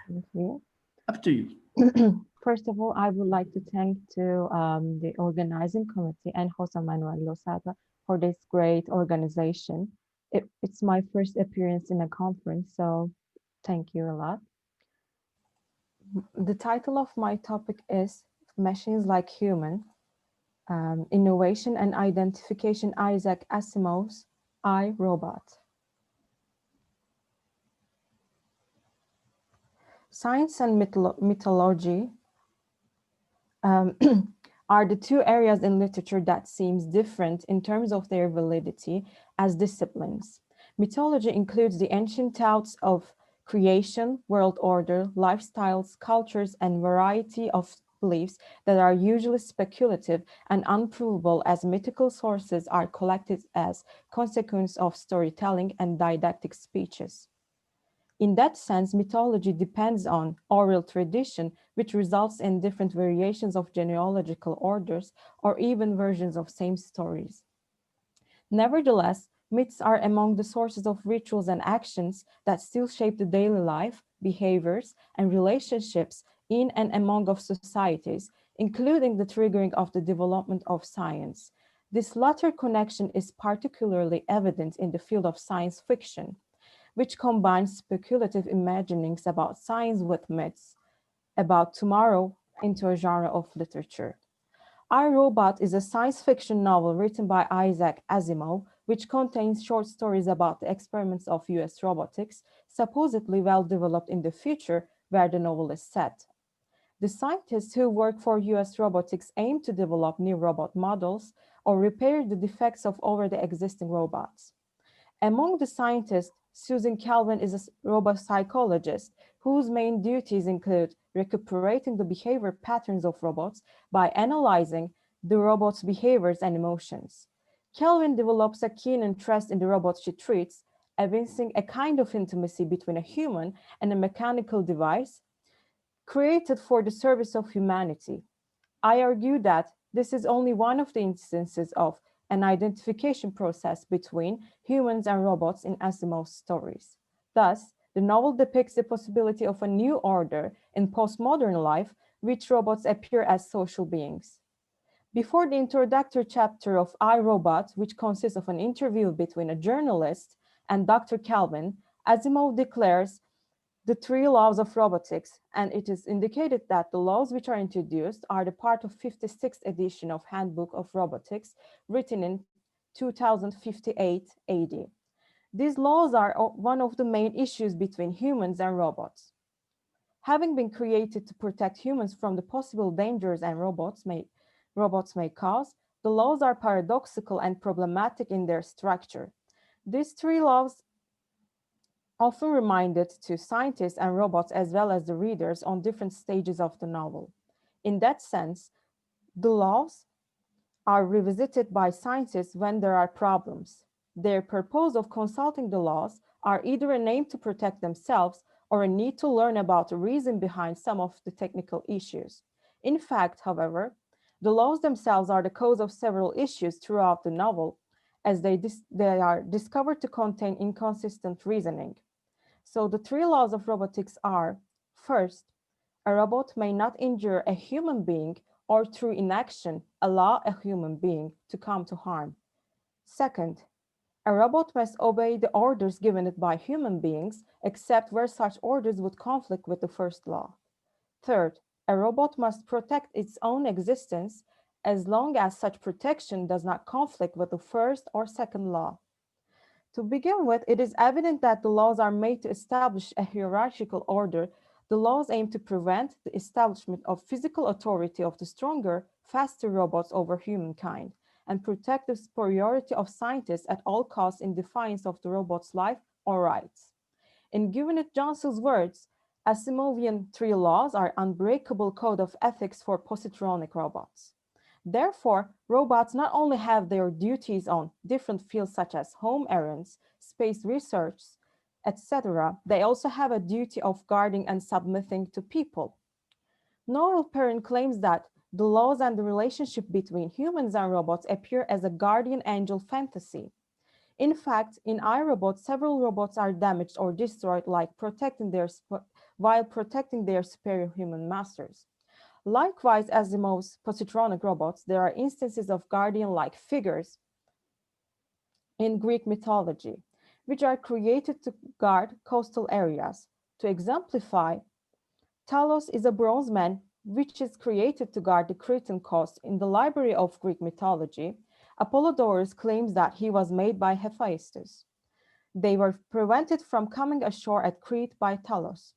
Thank you.
Up to you.
First of all, I would like to thank the organizing committee and Jose Manuel Losada for this great organization. It's my first appearance in a conference, so thank you a lot. The title of my topic is Machines Like Human, Innovation and Identification, Isaac Asimov's Irobot. Science and mythology are the two areas in literature that seems different in terms of their validity as disciplines. Mythology includes the ancient thoughts of creation, world order, lifestyles, cultures, and variety of beliefs that are usually speculative and unprovable, as mythical sources are collected as consequence of storytelling and didactic speeches. In that sense, mythology depends on oral tradition, which results in different variations of genealogical orders or even versions of same stories. Nevertheless, myths are among the sources of rituals and actions that still shape the daily life, behaviors, and relationships in and among of societies, including the triggering of the development of science. This latter connection is particularly evident in the field of science fiction, which combines speculative imaginings about science with myths about tomorrow into a genre of literature. Irobot is a science fiction novel written by Isaac Asimov, which contains short stories about the experiments of US robotics, supposedly well developed in the future where the novel is set. The scientists who work for US robotics aim to develop new robot models or repair the defects of already existing robots. Among the scientists, Susan Calvin is a robot psychologist whose main duties include recuperating the behavior patterns of robots by analyzing the robot's behaviors and emotions. Calvin develops a keen interest in the robots she treats, evincing a kind of intimacy between a human and a mechanical device created for the service of humanity. I argue that this is only one of the instances of an identification process between humans and robots in Asimov's stories. Thus, the novel depicts the possibility of a new order in postmodern life, which robots appear as social beings. Before the introductory chapter of Irobot, which consists of an interview between a journalist and Dr. Calvin, Asimov declares the three laws of robotics, and it is indicated that the laws which are introduced are the part of 56th edition of Handbook of Robotics, written in 2058 AD. These laws are one of the main issues between humans and robots. Having been created to protect humans from the possible dangers and robots may cause, the laws are paradoxical and problematic in their structure. These three laws often reminded to scientists and robots as well as the readers on different stages of the novel. In that sense, the laws are revisited by scientists when there are problems. Their purpose of consulting the laws are either an aim to protect themselves or a need to learn about the reason behind some of the technical issues. In fact, however, the laws themselves are the cause of several issues throughout the novel, as they are discovered to contain inconsistent reasoning. So the three laws of robotics are: first, a robot may not injure a human being or through inaction allow a human being to come to harm. Second, A robot must obey the orders given it by human beings, except where such orders would conflict with the first law. Third, a robot must protect its own existence as long as such protection does not conflict with the first or second law. To begin with, it is evident that the laws are made to establish a hierarchical order. The laws aim to prevent the establishment of physical authority of the stronger, faster robots over humankind, and protect the superiority of scientists at all costs in defiance of the robot's life or rights. In Gwyneth Johnson's words, Asimovian three laws are unbreakable code of ethics for positronic robots. Therefore, robots not only have their duties on different fields such as home errands, space research, etc., they also have a duty of guarding and submitting to people. Noel Perrin claims that the laws and the relationship between humans and robots appear as a guardian angel fantasy. In fact, in Irobot, several robots are damaged or destroyed while protecting their superior human masters. Likewise, Asimov's positronic robots, there are instances of guardian-like figures in Greek mythology, which are created to guard coastal areas. To exemplify, Talos is a bronze man which is created to guard the Cretan coast. In the library of Greek mythology, Apollodorus claims that he was made by Hephaestus. They were prevented from coming ashore at Crete by Talos.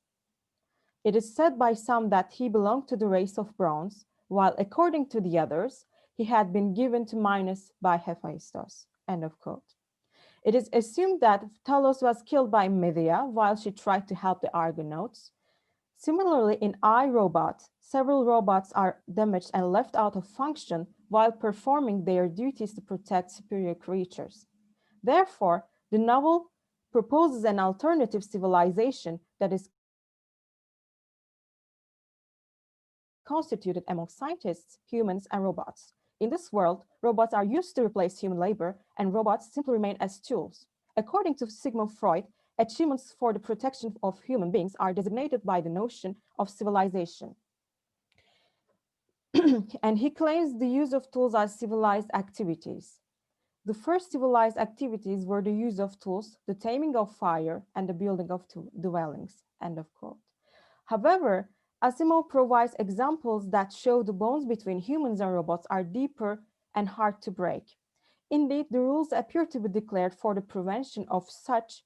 It is said by some that he belonged to the race of bronze, while according to the others, he had been given to Minos by Hephaestus. End of quote. It is assumed that Talos was killed by Medea while she tried to help the Argonauts. Similarly, in Irobot, several robots are damaged and left out of function while performing their duties to protect superior creatures. Therefore, the novel proposes an alternative civilization that is constituted among scientists, humans, and robots. In this world, robots are used to replace human labor, and robots simply remain as tools. According to Sigmund Freud, achievements for the protection of human beings are designated by the notion of civilization. And he claims the use of tools as civilized activities. The first civilized activities were the use of tools, the taming of fire, and the building of dwellings. End of quote. However, Asimov provides examples that show the bonds between humans and robots are deeper and hard to break. Indeed, the rules appear to be declared for the prevention of such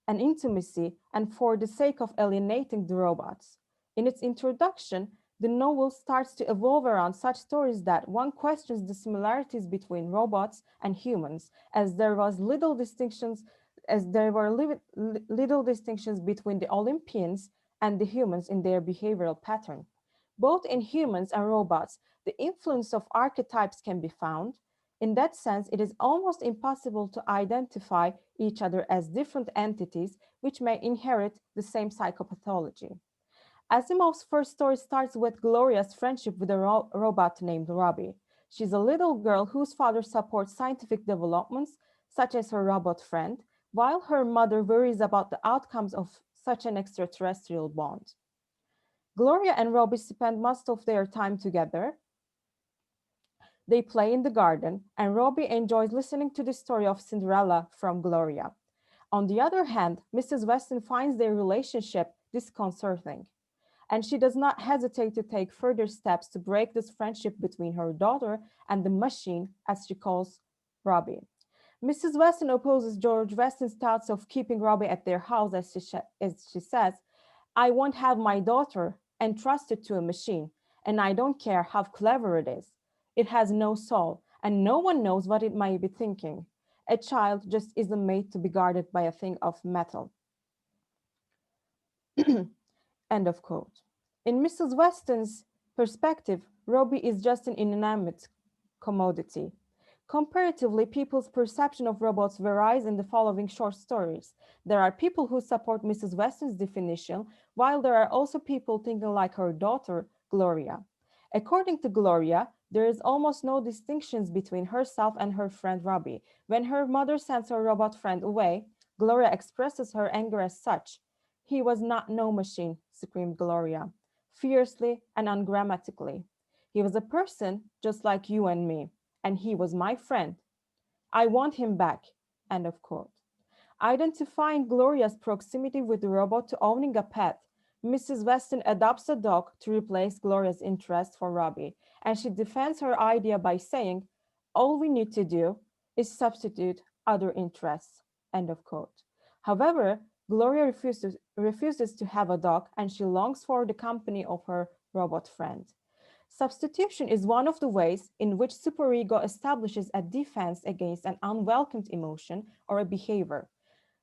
an intimacy and for the sake of alienating the robots. In its introduction, the novel starts to evolve around such stories that one questions the similarities between robots and humans, as there were little distinctions between the Olympians and the humans in their behavioral pattern. Both in humans and robots, the influence of archetypes can be found. In that sense, it is almost impossible to identify each other as different entities which may inherit the same psychopathology. Asimov's first story starts with Gloria's friendship with a robot named Robbie. She's a little girl whose father supports scientific developments, such as her robot friend, while her mother worries about the outcomes of such an extraterrestrial bond. Gloria and Robbie spend most of their time together. They play in the garden, and Robbie enjoys listening to the story of Cinderella from Gloria. On the other hand, Mrs. Weston finds their relationship disconcerting, and she does not hesitate to take further steps to break this friendship between her daughter and the machine, as she calls Robbie. Mrs. Weston opposes George Weston's thoughts of keeping Robbie at their house, as she says, "I won't have my daughter entrusted to a machine, and I don't care how clever it is. It has no soul, and no one knows what it may be thinking. A child just isn't made to be guarded by a thing of metal." End of quote. In Mrs. Weston's perspective, Robbie is just an inanimate commodity. Comparatively, people's perception of robots varies in the following short stories. There are people who support Mrs. Weston's definition, while there are also people thinking like her daughter, Gloria. According to Gloria, there is almost no distinctions between herself and her friend Robbie. When her mother sends her robot friend away, Gloria expresses her anger as such. "He was not no machine," screamed Gloria, fiercely and ungrammatically. "He was a person just like you and me, and he was my friend. I want him back." End of quote. Identifying Gloria's proximity with the robot to owning a pet, Mrs. Weston adopts a dog to replace Gloria's interest for Robbie, and she defends her idea by saying, all we need to do is substitute other interests. End of quote. However, Gloria refuses to have a dog, and she longs for the company of her robot friend. Substitution is one of the ways in which superego establishes a defense against an unwelcomed emotion or a behavior.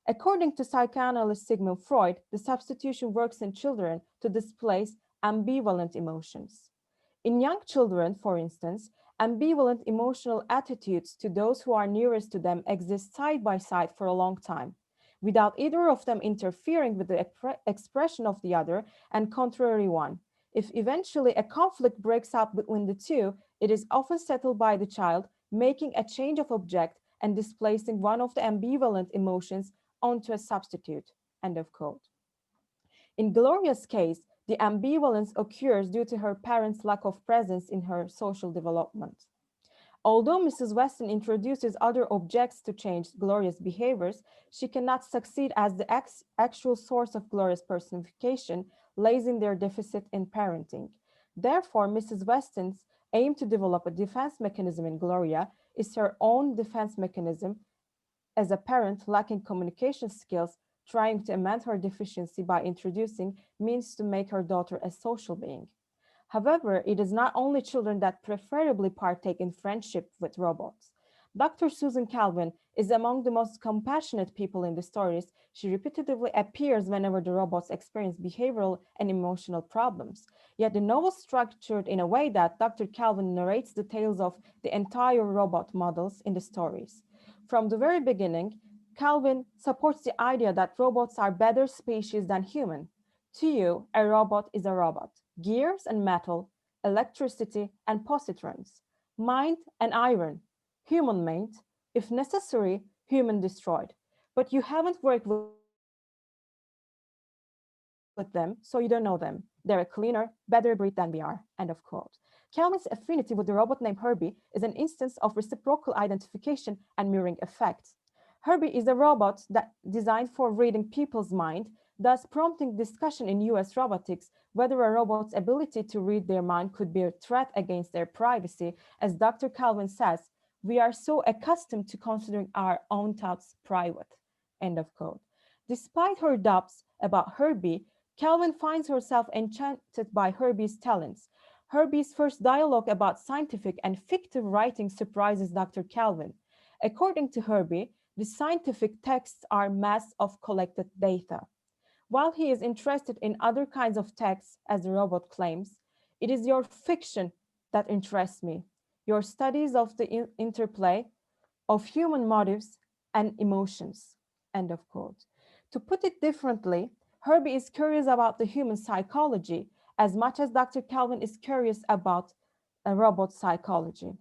According to psychoanalyst Sigmund Freud, the substitution works in children to displace ambivalent emotions. In young children, for instance, ambivalent emotional attitudes to those who are nearest to them exist side by side for a long time, without either of them interfering with the expression of the other and contrary one. If eventually a conflict breaks out between the two, it is often settled by the child making a change of object and displacing one of the ambivalent emotions onto a substitute. End of quote. In Gloria's case, the ambivalence occurs due to her parents' lack of presence in her social development. Although Mrs. Weston introduces other objects to change Gloria's behaviors, she cannot succeed as the actual source of Gloria's personification lays in their deficit in parenting. Therefore, Mrs. Weston's aim to develop a defense mechanism in Gloria is her own defense mechanism as a parent lacking communication skills, trying to amend her deficiency by introducing means to make her daughter a social being. However, it is not only children that preferably partake in friendship with robots. Dr. Susan Calvin is among the most compassionate people in the stories. She repetitively appears whenever the robots experience behavioral and emotional problems. Yet the novel is structured in a way that Dr. Calvin narrates the tales of the entire robot models in the stories. From the very beginning, Calvin supports the idea that robots are better species than human. To you, a robot is a robot. Gears and metal, electricity and positrons, mind and iron, human-made, if necessary, human-destroyed. But you haven't worked with them, so you don't know them. They're a cleaner, better breed than we are. End of quote. Calvin's affinity with the robot named Herbie is an instance of reciprocal identification and mirroring effect. Herbie is a robot that designed for reading people's mind, thus prompting discussion in US robotics whether a robot's ability to read their mind could be a threat against their privacy. As Dr. Calvin says, we are so accustomed to considering our own thoughts private. End of quote. Despite her doubts about Herbie, Calvin finds herself enchanted by Herbie's talents. Herbie's first dialogue about scientific and fictive writing surprises Dr. Calvin. According to Herbie, the scientific texts are mass of collected data. While he is interested in other kinds of texts, as the robot claims, it is your fiction that interests me, your studies of the interplay of human motives and emotions. End of quote. To put it differently, Herbie is curious about the human psychology as much as Dr. Calvin is curious about a robot psychology.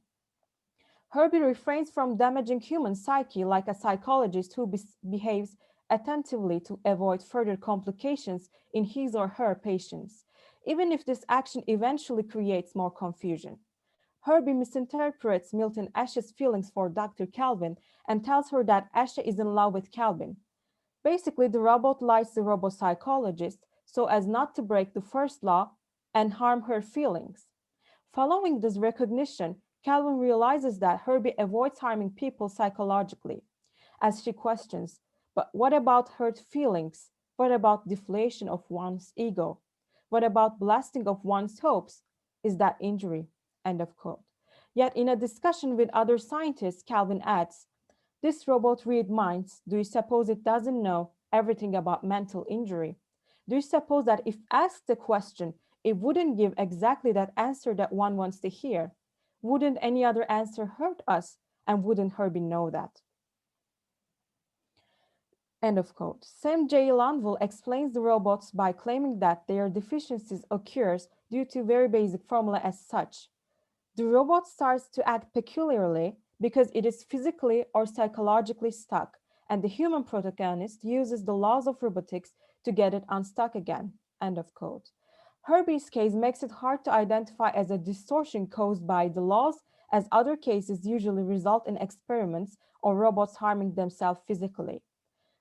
Herbie refrains from damaging human psyche like a psychologist who behaves attentively to avoid further complications in his or her patients, even if this action eventually creates more confusion. Herbie misinterprets Milton Ashe's feelings for Dr. Calvin and tells her that Ashe is in love with Calvin. Basically, the robot lies the robot psychologist so as not to break the first law and harm her feelings. Following this recognition, Calvin realizes that Herbie avoids harming people psychologically. As she questions, but what about hurt feelings? What about deflation of one's ego? What about blasting of one's hopes? Is that injury? End of quote. Yet in a discussion with other scientists, Calvin adds, this robot reads minds. Do you suppose it doesn't know everything about mental injury? Do you suppose that if asked the question, it wouldn't give exactly that answer that one wants to hear? Wouldn't any other answer hurt us? And wouldn't Herbie know that? End of quote. Sam J. Landville explains the robots by claiming that their deficiencies occurs due to very basic formula as such. The robot starts to act peculiarly because it is physically or psychologically stuck, and the human protagonist uses the laws of robotics to get it unstuck again. End of quote. Herbie's case makes it hard to identify as a distortion caused by the laws as other cases usually result in experiments or robots harming themselves physically,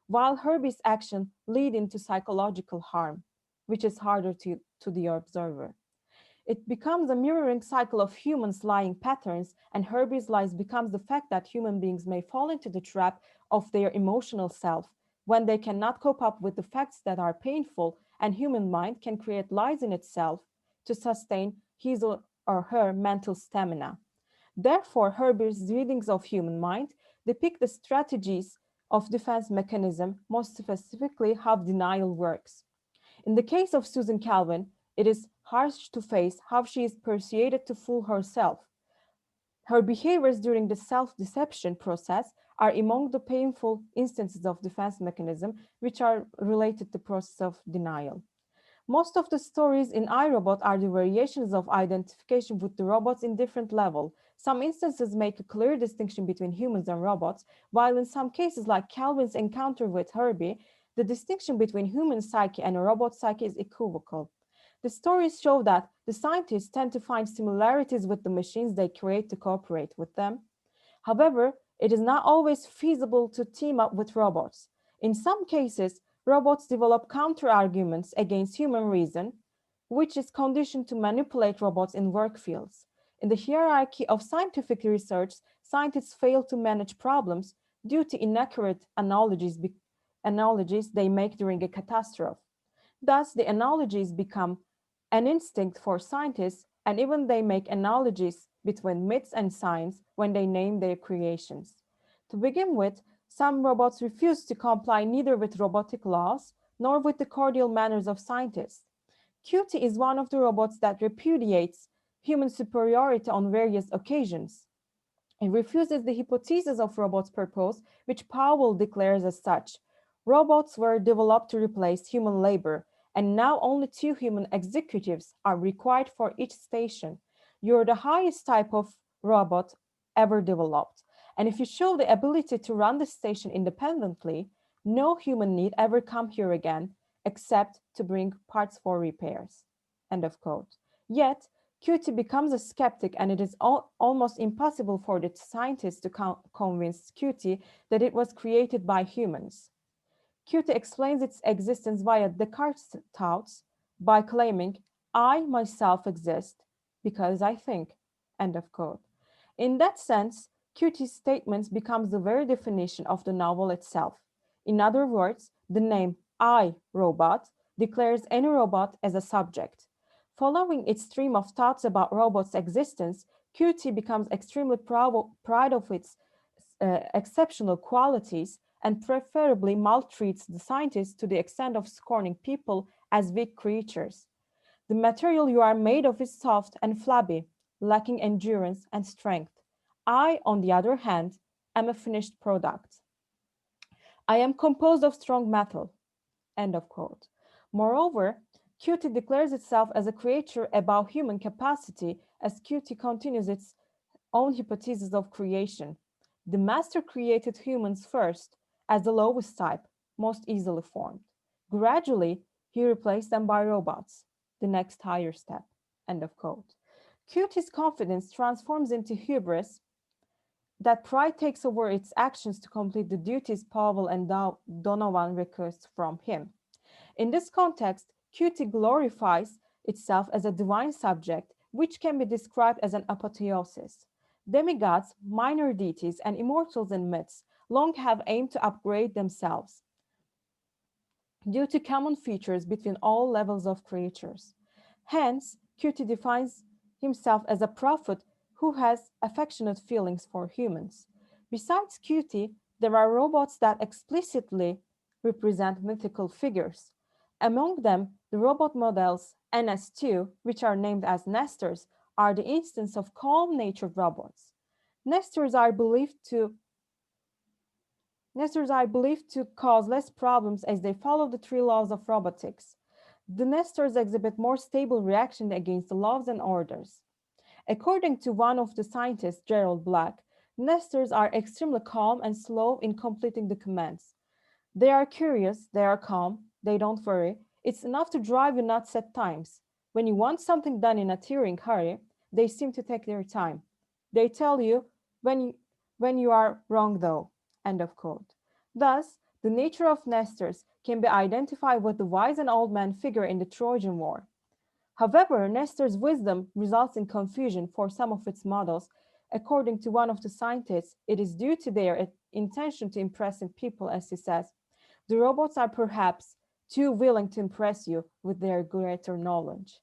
while Herbie's action lead into psychological harm, which is harder to the observer. It becomes a mirroring cycle of humans' lying patterns, and Herbie's lies becomes the fact that human beings may fall into the trap of their emotional self when they cannot cope up with the facts that are painful, and human mind can create lies in itself to sustain his or her mental stamina. Therefore, Herbert's readings of human mind depict the strategies of defense mechanism, most specifically how denial works. In the case of Susan Calvin, it is harsh to face how she is persuaded to fool herself. Her behaviors during the self-deception process are among the painful instances of defense mechanism which are related to the process of denial. Most of the stories in Irobot are the variations of identification with the robots in different level. Some instances make a clear distinction between humans and robots, while in some cases like Calvin's encounter with Herbie, the distinction between human psyche and a robot psyche is equivocal. The stories show that the scientists tend to find similarities with the machines they create to cooperate with them. However, it is not always feasible to team up with robots. In some cases, robots develop counter-arguments against human reason, which is conditioned to manipulate robots in work fields. In the hierarchy of scientific research, scientists fail to manage problems due to inaccurate analogies they make during a catastrophe. Thus, the analogies become an instinct for scientists, and even they make analogies between myths and science when they name their creations. To begin with, some robots refuse to comply neither with robotic laws nor with the cordial manners of scientists. Cutie is one of the robots that repudiates human superiority on various occasions. It refuses the hypothesis of robots' purpose, which Powell declares as such. Robots were developed to replace human labor, and now only 2 human executives are required for each station. You're the highest type of robot ever developed. And if you show the ability to run the station independently, no human need ever come here again, except to bring parts for repairs. End of quote. Yet, Cutie becomes a skeptic, and it is almost impossible for the scientists to convince Cutie that it was created by humans. Cutie explains its existence via Descartes' thoughts by claiming, I myself exist because I think, end of quote. In that sense, Cutie's statements becomes the very definition of the novel itself. In other words, the name I, Robot, declares any robot as a subject. Following its stream of thoughts about robots' existence, Cutie becomes extremely proud of its exceptional qualities and preferably maltreats the scientists to the extent of scorning people as weak creatures. The material you are made of is soft and flabby, lacking endurance and strength. I, on the other hand, am a finished product. I am composed of strong metal. End of quote. Moreover, Cutie declares itself as a creature above human capacity as Cutie continues its own hypothesis of creation. The master created humans first as the lowest type, most easily formed. Gradually, he replaced them by robots, the next higher step. End of quote. Cutie's confidence transforms into hubris that pride takes over its actions to complete the duties Powell and Donovan request from him. In this context, Cutie glorifies itself as a divine subject, which can be described as an apotheosis. Demigods, minor deities, and immortals in myths long have aimed to upgrade themselves due to common features between all levels of creatures. Hence, Cutie defines himself as a prophet who has affectionate feelings for humans. Besides Cutie, there are robots that explicitly represent mythical figures. Among them, the robot models NS2, which are named as nesters, are the instance of calm-natured robots. Nesters are believed to cause less problems as they follow the 3 laws of robotics. The nesters exhibit more stable reaction against the laws and orders. According to one of the scientists, Gerald Black, nesters are extremely calm and slow in completing the commands. They are curious, they are calm, they don't worry. It's enough to drive you nuts at times. When you want something done in a tearing hurry, they seem to take their time. They tell you when you are wrong though, end of quote. Thus, the nature of nesters can be identified with the wise and old man figure in the Trojan War. However, Nestor's wisdom results in confusion for some of its models. According to one of the scientists, it is due to their intention to impress people, as he says. The robots are perhaps too willing to impress you with their greater knowledge.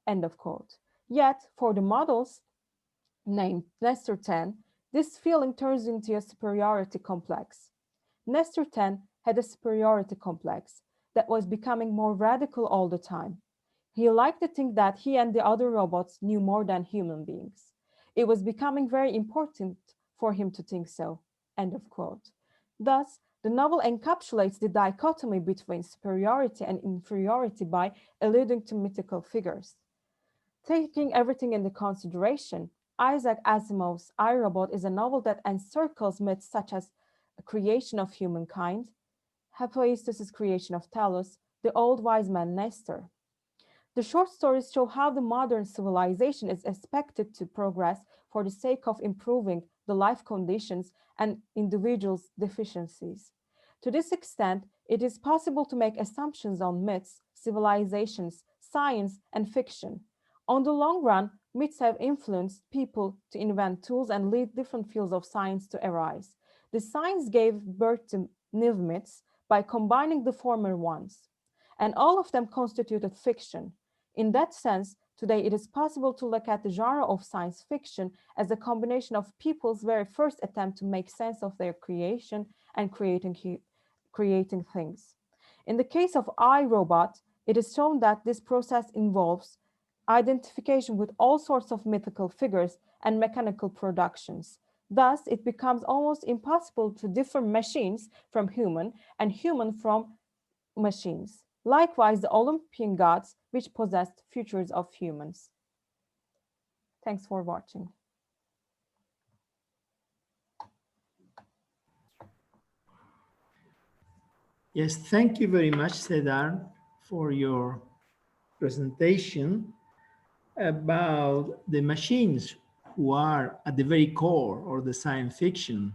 End of quote. Yet, for the models named Nestor 10, this feeling turns into a superiority complex. Nestor 10 had a superiority complex that was becoming more radical all the time. He liked to think that he and the other robots knew more than human beings. It was becoming very important for him to think so. End of quote. Thus, the novel encapsulates the dichotomy between superiority and inferiority by alluding to mythical figures. Taking everything into consideration, Isaac Asimov's Irobot is a novel that encircles myths such as the creation of humankind, Hephaestus' creation of Talos, the old wise man Nestor. The short stories show how the modern civilization is expected to progress for the sake of improving the life conditions and individuals' deficiencies. To this extent, it is possible to make assumptions on myths, civilizations, science, and fiction. On the long run, myths have influenced people to invent tools and lead different fields of science to arise. The science gave birth to new myths by combining the former ones, and all of them constituted fiction. In that sense, today it is possible to look at the genre of science fiction as a combination of people's very first attempt to make sense of their creation and creating things. In the case of iRobot, it is shown that this process involves identification with all sorts of mythical figures and mechanical productions. Thus, it becomes almost impossible to differ machines from human and human from machines. Likewise, the Olympian gods, which possessed futures of humans. Thanks for watching.
Yes, thank you very much, Cedar, for your presentation about the machines who are at the very core of the science fiction.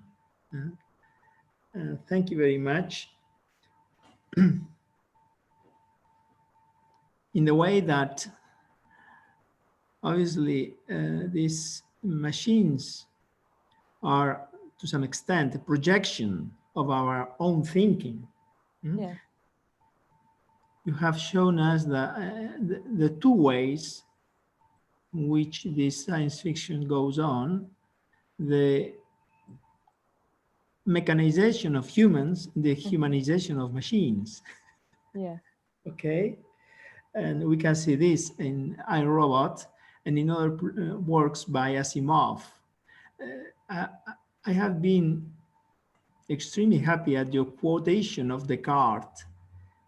Thank you very much. In the way that obviously these machines are to some extent a projection of our own thinking.
Yeah.
You have shown us the two ways in which this science fiction goes on, the mechanization of humans, the humanization of machines.
Yeah.
Okay, and we can see this in iRobot and in other works by Asimov. I have been extremely happy at your quotation of Descartes,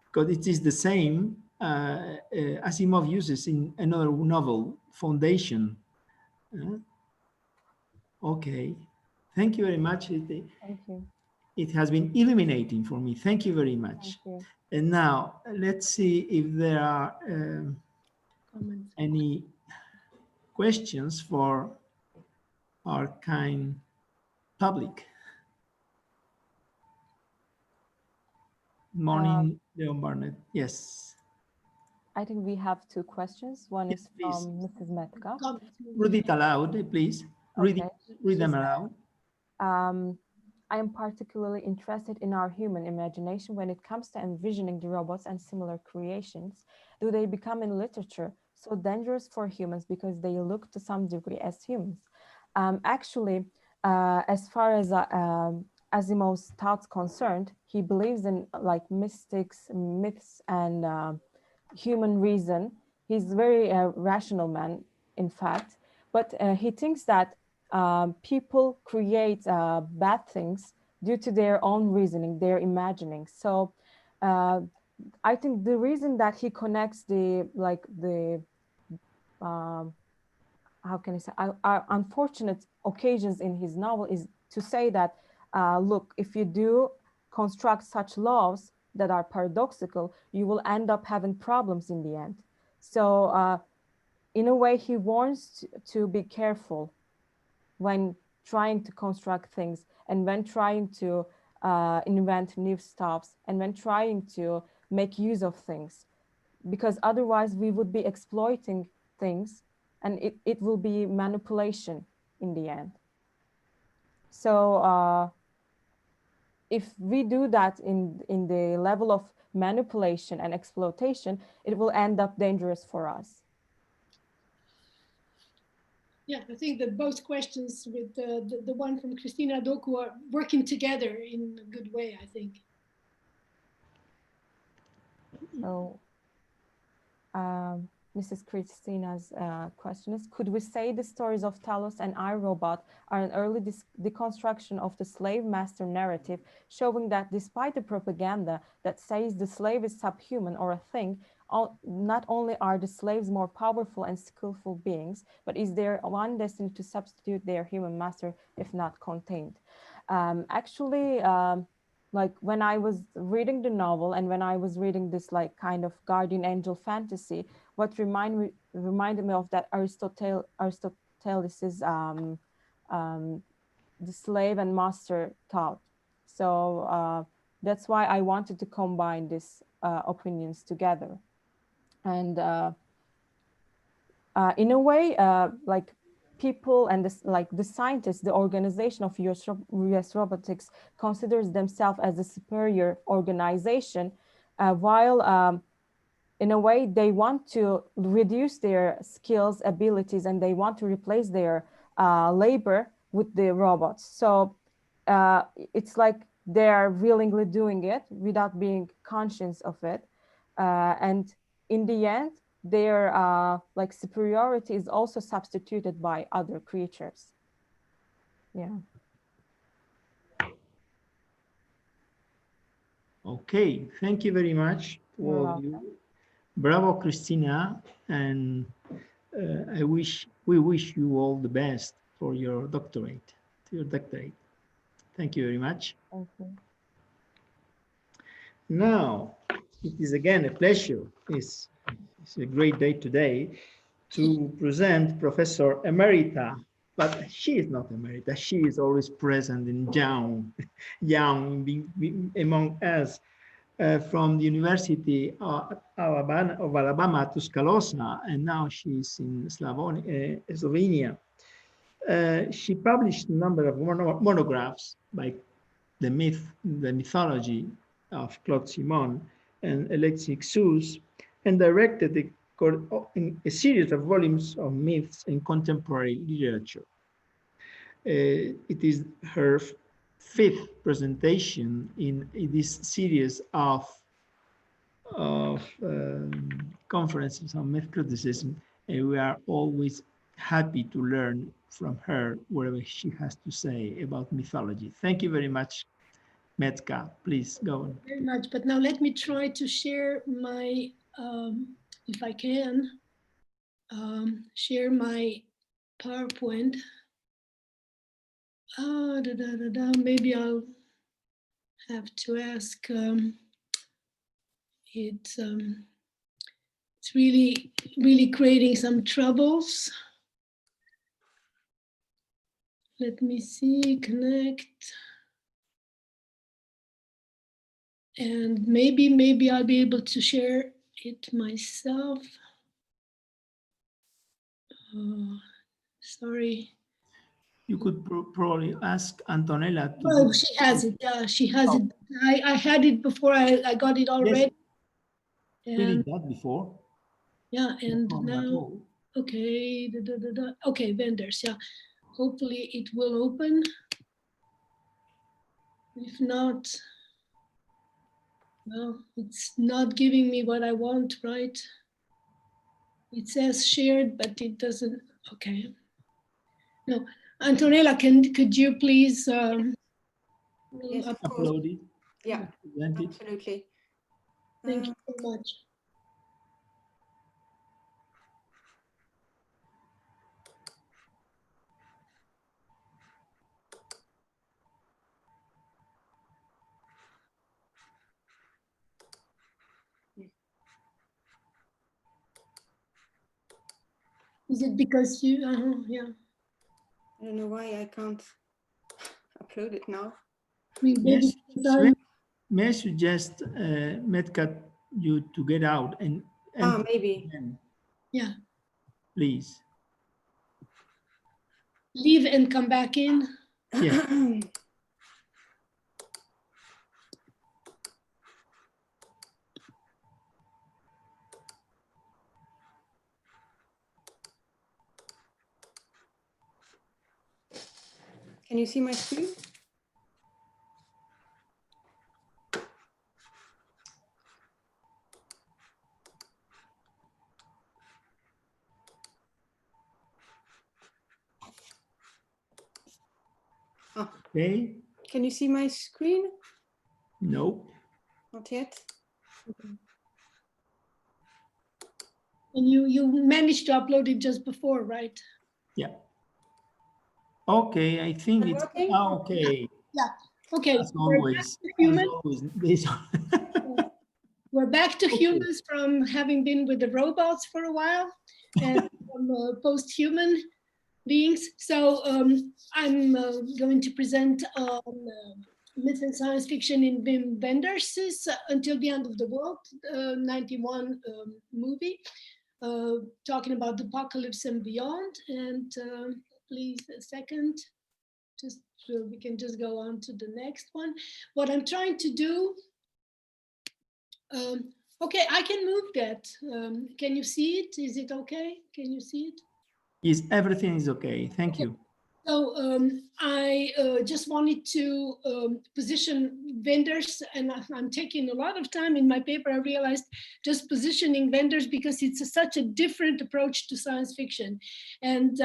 because it is the same Asimov uses in another novel, Foundation. Okay, thank you very much.
Thank you.
It has been illuminating for me. Thank you very much.
Thank you.
And now let's see if there are any questions for our kind public. Morning, Leon Barnett. Yes.
I think we have two questions. One
Yes,
is
please.
from Mrs. Metka.
Read it aloud, please.
Okay.
Read them aloud.
I am particularly interested in our human imagination when it comes to envisioning the robots and similar creations. Do they become in literature so dangerous for humans because they look to some degree as humans? Actually, as far as Asimov's thoughts concerned, he believes in like mystics, myths, and human reason. He's a very rational man, in fact, but he thinks that people create bad things due to their own reasoning, their imagining. So I think the reason that he connects how can I say, unfortunate occasions in his novel is to say that, look, if you do construct such laws that are paradoxical, you will end up having problems in the end. So in a way, he warns to be careful when trying to construct things, and when trying to invent new stuffs, and when trying to make use of things, because otherwise we would be exploiting things, and it will be manipulation in the end. So if we do that in the level of manipulation and exploitation, it will end up dangerous for us.
Yeah, I think that both questions with the one from Christina Doku are working together in a good way, I think.
So Mrs. Christina's question is, could we say the stories of Talos and Irobot are an early deconstruction of the slave master narrative, showing that despite the propaganda that says the slave is subhuman or a thing, not only are the slaves more powerful and skillful beings, but is there one destined to substitute their human master if not contained? Actually, like when I was reading the novel and when I was reading this like kind of guardian angel fantasy, what reminded me of that Aristotle's the slave and master thought. So that's why I wanted to combine these opinions together. And in a way, like people and the scientists, the organization of US Robotics considers themselves as a superior organization, while in a way they want to reduce their skills, abilities, and they want to replace their labor with the robots. So it's like they're willingly doing it without being conscious of it. And in the end, their like superiority is also substituted by other creatures. Yeah.
Okay, thank you very much to all of you. Bravo, Christina, and we wish you all the best for your doctorate. Thank you very much.
Thank you.
Now, it is again a pleasure. It's a great day today to present Professor Emerita, but she is not Emerita. She is always present and young among us. From the University of Alabama, Tuscaloosa, and now she's in Slovenia. She published a number of monographs like the mythology of Claude Simon and Alexis Sous, and directed a series of volumes of myths in contemporary literature. It is her fifth presentation in this series of conferences on myth criticism, and we are always happy to learn from her whatever she has to say about mythology. Thank you very much, Metka. Please go on.
Very much, but now let me try to share my, if I can, share my PowerPoint. Maybe I'll have to ask. It's really creating some troubles. Let me see, connect. And maybe I'll be able to share it myself. Sorry.
You could probably ask Antonella to.
Oh, she has it. Yeah, she has it. I had it before. I got it already.
Yes. We did that before.
Yeah, and now, okay, okay, vendors. Yeah, hopefully it will open. If not, well, it's not giving me what I want, right? It says shared, but it doesn't. Okay. No, Antonella, could you please
Yes, of course.
Upload it?
Yeah,
present it?
absolutely.
Thank you so much. Is it because you, yeah.
I don't know why I can't upload it now.
Yes, may I suggest, Medcat, you to get out and
Maybe.
again,
Yeah,
please.
leave and come back in.
Yeah.
Can you see my screen?
Okay.
Can you see my screen?
No.
Not yet.
And you managed to upload it just before, right?
Yeah. Okay, I think it's
working?
okay.
Yeah. Okay.
As always.
We're back to
Okay.
humans from having been with the robots for a while and from post-human beings. So I'm going to present myth and science fiction in Wim Wenders' Until the End of the World, 91 movie, talking about the apocalypse and beyond. And please a second, just so we can just go on to the next one. What I'm trying to do, okay, I can move that. Can you see it? Is it okay? Can you see it?
Yes, everything is okay. Thank you.
So I just wanted to position vendors, and I'm taking a lot of time in my paper. I realized just positioning vendors because it's such a different approach to science fiction. And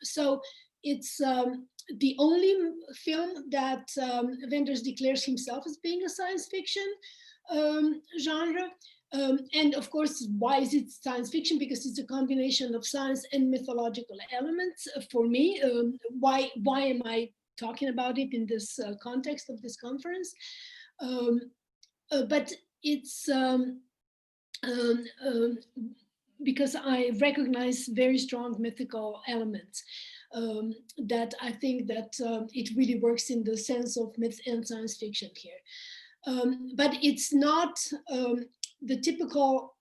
so it's the only film that Wenders declares himself as being a science fiction genre. And of course, why is it science fiction? Because it's a combination of science and mythological elements. For me, why am I talking about it in this context of this conference? But it's because I recognize very strong mythical elements that I think that it really works in the sense of myth and science fiction here. But it's not the typical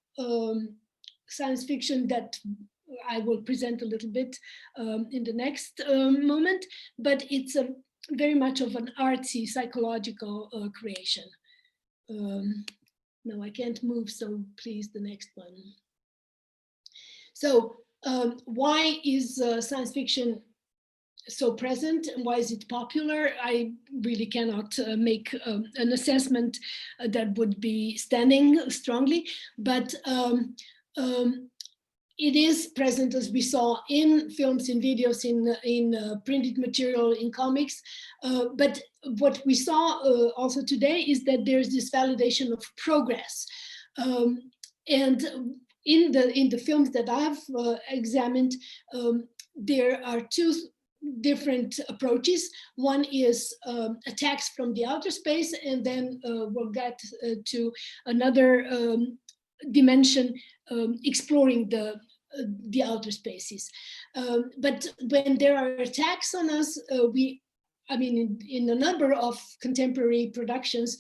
science fiction that I will present a little bit in the next moment, but it's very much of an artsy psychological creation. No, I can't move, so please, the next one. So why is science fiction so present and why is it popular? I really cannot make an assessment that would be standing strongly, but it is present, as we saw, in films, in videos, in printed material, in comics. But what we saw also today is that there's this validation of progress. And in the films that I've examined, there are two different approaches. One is attacks from the outer space, and then we'll get to another dimension exploring the outer spaces. But when there are attacks on us, in a number of contemporary productions,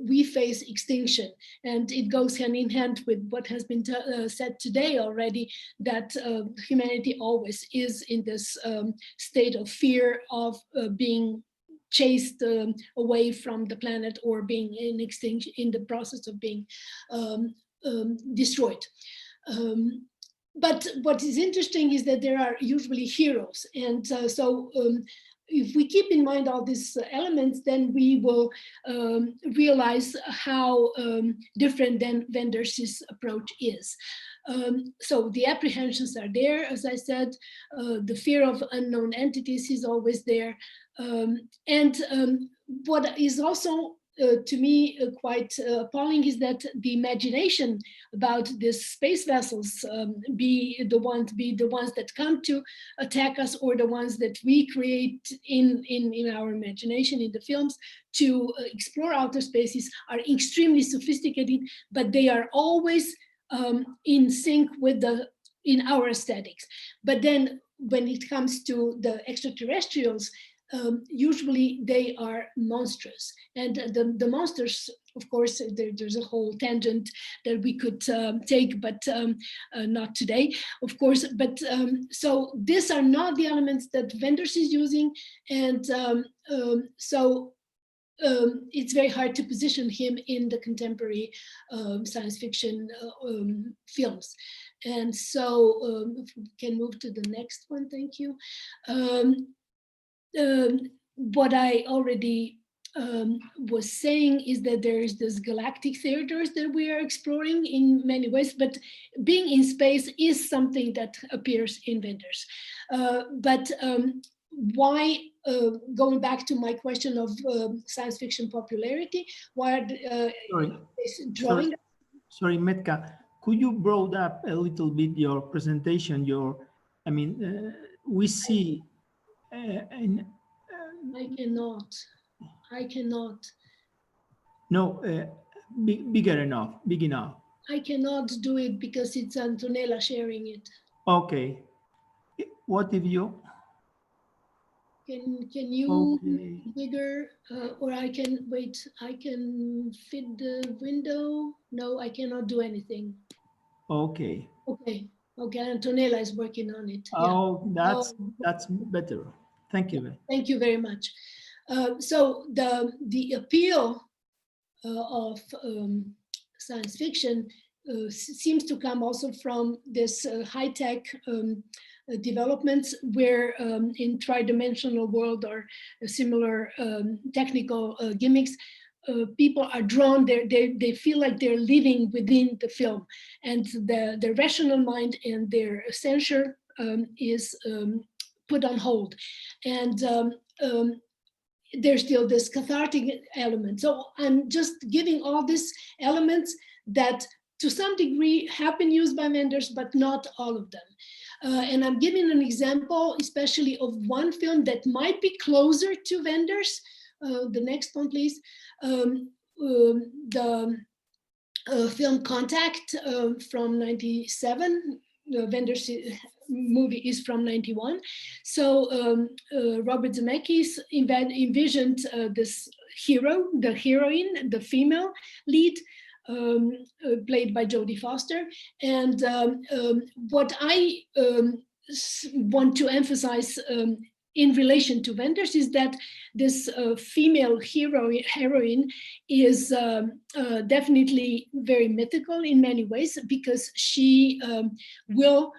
we face extinction, and it goes hand in hand with what has been said today already, that humanity always is in this state of fear of being chased away from the planet or being in extinction, in the process of being destroyed. But what is interesting is that there are usually heroes, and so if we keep in mind all these elements, then we will realize how different then Wenders' approach is. So the apprehensions are there, as I said, the fear of unknown entities is always there. And what is also to me quite appalling is that the imagination about these space vessels be the ones that come to attack us, or the ones that we create in our imagination in the films to explore outer spaces, are extremely sophisticated, but they are always in sync with in our aesthetics. But then when it comes to the extraterrestrials, usually they are monstrous, and the monsters, of course, there's a whole tangent that we could take, but not today, of course. But so these are not the elements that Wenders is using, and so it's very hard to position him in the contemporary science fiction films. And so if we can move to the next one, thank you. What I already was saying is that there is this galactic theaters that we are exploring in many ways, but being in space is something that appears in Wenders. But why, going back to my question of science fiction popularity, why are drawing?
Sorry, Metka, could you broaden up a little bit your presentation? We see
I cannot.
No, big enough.
I cannot do it because it's Antonella sharing it.
Okay. What if you?
Can you bigger, or I can wait? I can fit the window. No, I cannot do anything.
Okay.
Okay. Antonella is working on it.
Oh, that's better. Thank you.
Thank you very much. So the appeal of science fiction seems to come also from this high-tech developments where in tri-dimensional world or similar technical gimmicks, people are drawn, they feel like they're living within the film, and the rational mind and their censure is put on hold. And there's still this cathartic element. So I'm just giving all these elements that to some degree have been used by Wenders, but not all of them. And I'm giving an example, especially of one film that might be closer to Wenders. The next one, please. The film Contact from '97. Wenders movie is from '91. So Robert Zemeckis envisioned this hero, the heroine, the female lead, played by Jodie Foster. And what I want to emphasize in relation to Wenders is that this female heroine is definitely very mythical in many ways, because she will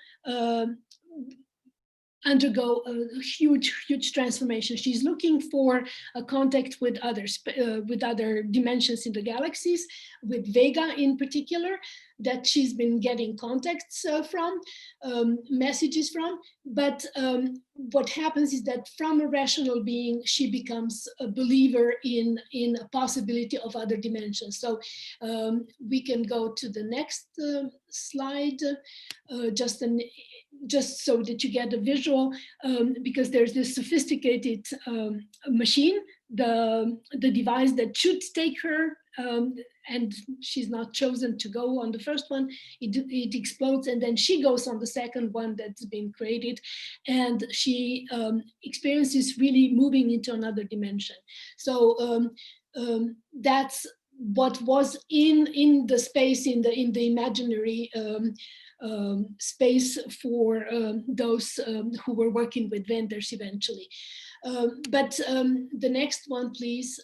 undergo a huge transformation. She's looking for a contact with others, with other dimensions in the galaxies, with Vega in particular, that she's been getting contacts from, messages from. But what happens is that from a rational being, she becomes a believer in a possibility of other dimensions. So we can go to the next slide, just so that you get a visual, because there's this sophisticated machine, the device that should take her, and she's not chosen to go on the first one. It explodes, and then she goes on the second one that's been created, and she experiences really moving into another dimension. So that's what was in the space, in the imaginary space for those who were working with Wenders eventually. But the next one, please.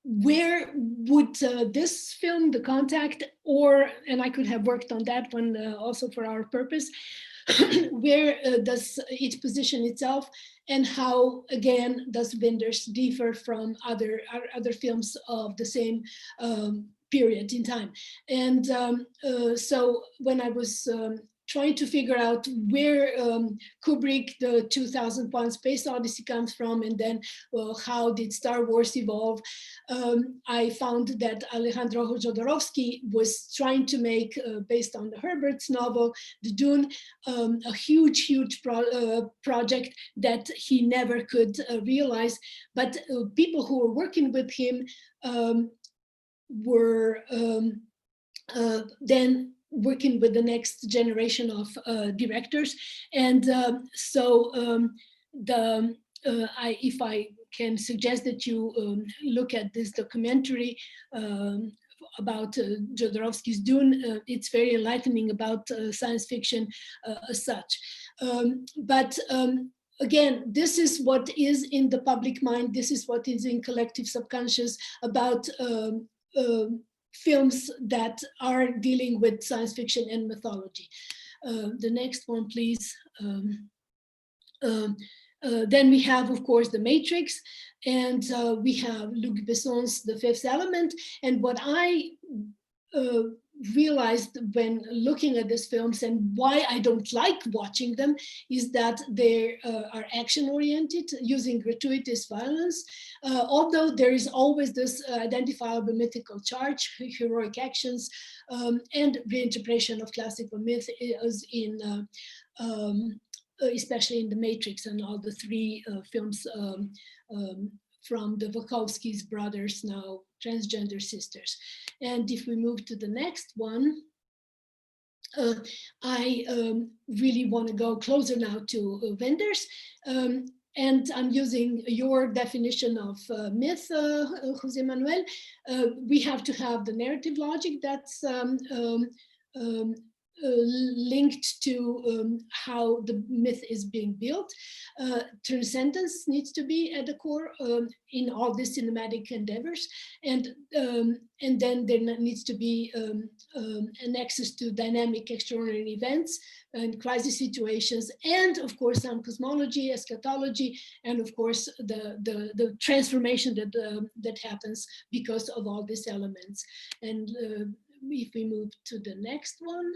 Where would this film, The Contact, and I could have worked on that one also for our purpose, where does it position itself, and how, again, does Wenders differ from other films of the same period in time? And so when I was trying to figure out where Kubrick, the 2001 Space Odyssey comes from, and then how did Star Wars evolve, I found that Alejandro Jodorowsky was trying to make, based on the Herbert's novel, The Dune, a huge project that he never could realize. But people who were working with him were then working with the next generation of directors. And if I can suggest that you look at this documentary about Jodorowsky's Dune, it's very enlightening about science fiction as such. Again, this is what is in the public mind. This is what is in collective subconscious about films that are dealing with science fiction and mythology. The next one, please. Then we have, of course, The Matrix, and we have Luc Besson's The Fifth Element. And what I realized when looking at these films and why I don't like watching them is that they are action-oriented, using gratuitous violence, although there is always this identifiable mythical charge, heroic actions, and reinterpretation of classical myth as in especially in The Matrix and all the three films from the Wachowskis brothers, now transgender sisters. And if we move to the next one, I really want to go closer now to vendors. And I'm using your definition of myth, Jose Manuel. We have to have the narrative logic that's linked to how the myth is being built. Transcendence needs to be at the core in all these cinematic endeavors, and then there needs to be an access to dynamic extraordinary events and crisis situations, and of course some cosmology, eschatology, and of course the transformation that happens because of all these elements. And if we move to the next one.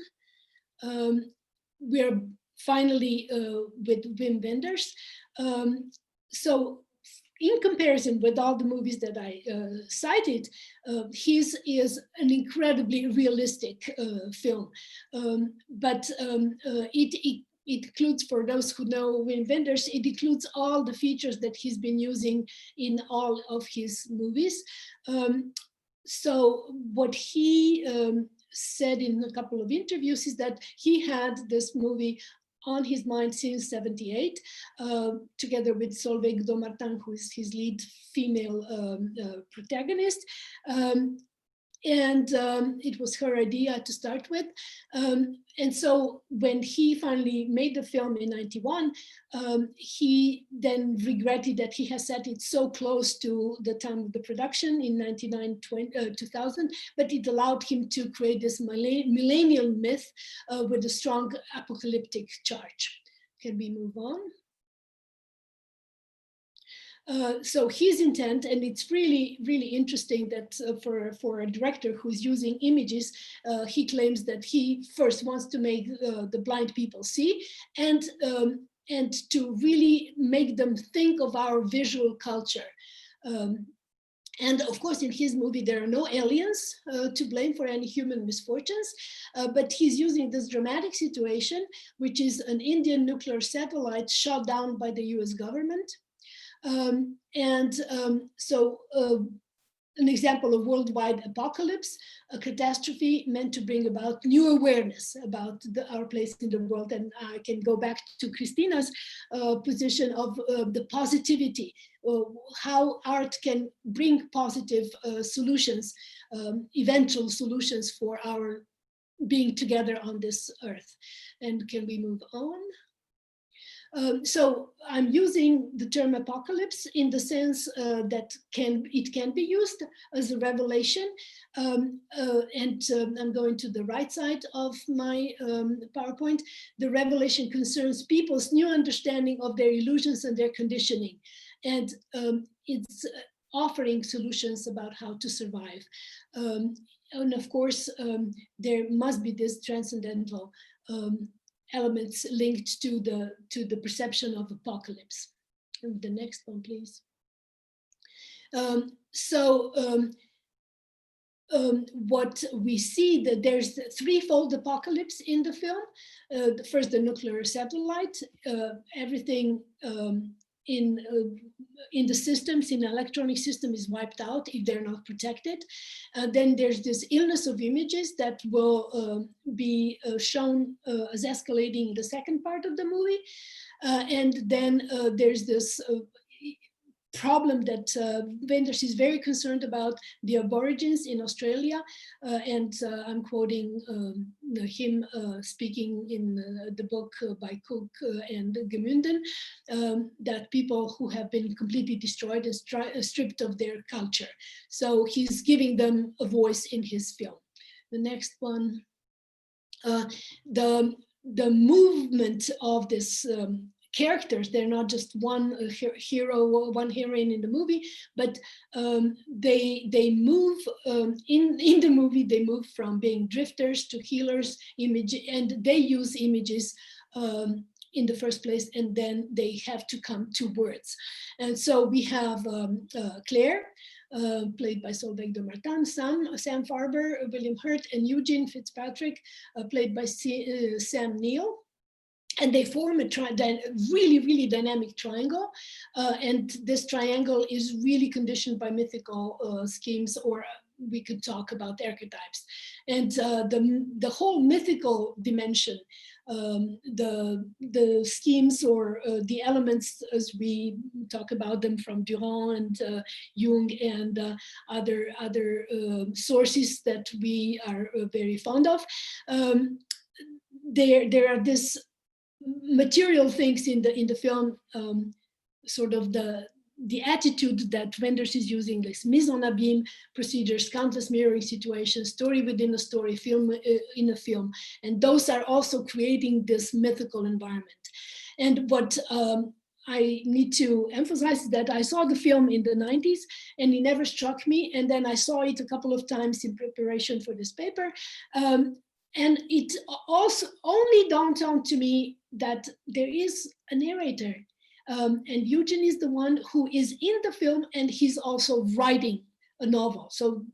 We're finally with Wim Wenders. So in comparison with all the movies that I cited, his is an incredibly realistic film. But it includes, for those who know Wim Wenders, it includes all the features that he's been using in all of his movies. So what he said in a couple of interviews is that he had this movie on his mind since '78, together with Solveig Domartin, who is his lead female protagonist. And it was her idea to start with. And so when he finally made the film in '91, he then regretted that he has set it so close to the time of the production in 2000, but it allowed him to create this millennial myth with a strong apocalyptic charge. Can we move on? So his intent, and it's really, really interesting that for a director who's using images, he claims that he first wants to make the blind people see, and to really make them think of our visual culture. And of course, in his movie, there are no aliens to blame for any human misfortunes, but he's using this dramatic situation, which is an Indian nuclear satellite shot down by the US government. So an example of worldwide apocalypse, a catastrophe meant to bring about new awareness about our place in the world. And I can go back to Christina's position of the positivity, how art can bring positive solutions, eventual solutions for our being together on this earth. And can we move on? So I'm using the term apocalypse in the sense that it can be used as a revelation. I'm going to the right side of my PowerPoint. The revelation concerns people's new understanding of their illusions and their conditioning. And it's offering solutions about how to survive. And of course, there must be this transcendental elements linked to the perception of apocalypse. And the next one, please. What we see, that there's the threefold apocalypse in the film. First, the nuclear satellite. Everything in the systems, in the electronic system is wiped out if they're not protected. Then there's this illness of images that will be shown as escalating in the second part of the movie. And then there's this problem that Wenders is very concerned about, the Aborigines in Australia. And I'm quoting him speaking in the book by Cook and Gemunden, that people who have been completely destroyed and stripped of their culture. So he's giving them a voice in his film. The next one, the movement of this characters, they're not just one hero, one heroine in the movie, but they move in the movie. They move from being drifters to healers, and they use images in the first place, and then they have to come to words. And so we have Claire, played by Solveig de Martin, Sam Farber, William Hurt, and Eugene Fitzpatrick, played by Sam Neill. And they form a really, really dynamic triangle. And this triangle is really conditioned by mythical schemes, or we could talk about archetypes. And the whole mythical dimension, the schemes or the elements, as we talk about them from Durand and Jung and other sources that we are very fond of, there are this material things in the film, sort of the attitude that Wenders is using, like mise en abîme procedures, countless mirroring situations, story within a story, film in a film, and those are also creating this mythical environment. And what I need to emphasize is that I saw the film in the 90s and it never struck me, and then I saw it a couple of times in preparation for this paper. And it also only dawned on to me that there is a narrator. And Eugene is the one who is in the film, and he's also writing a novel. So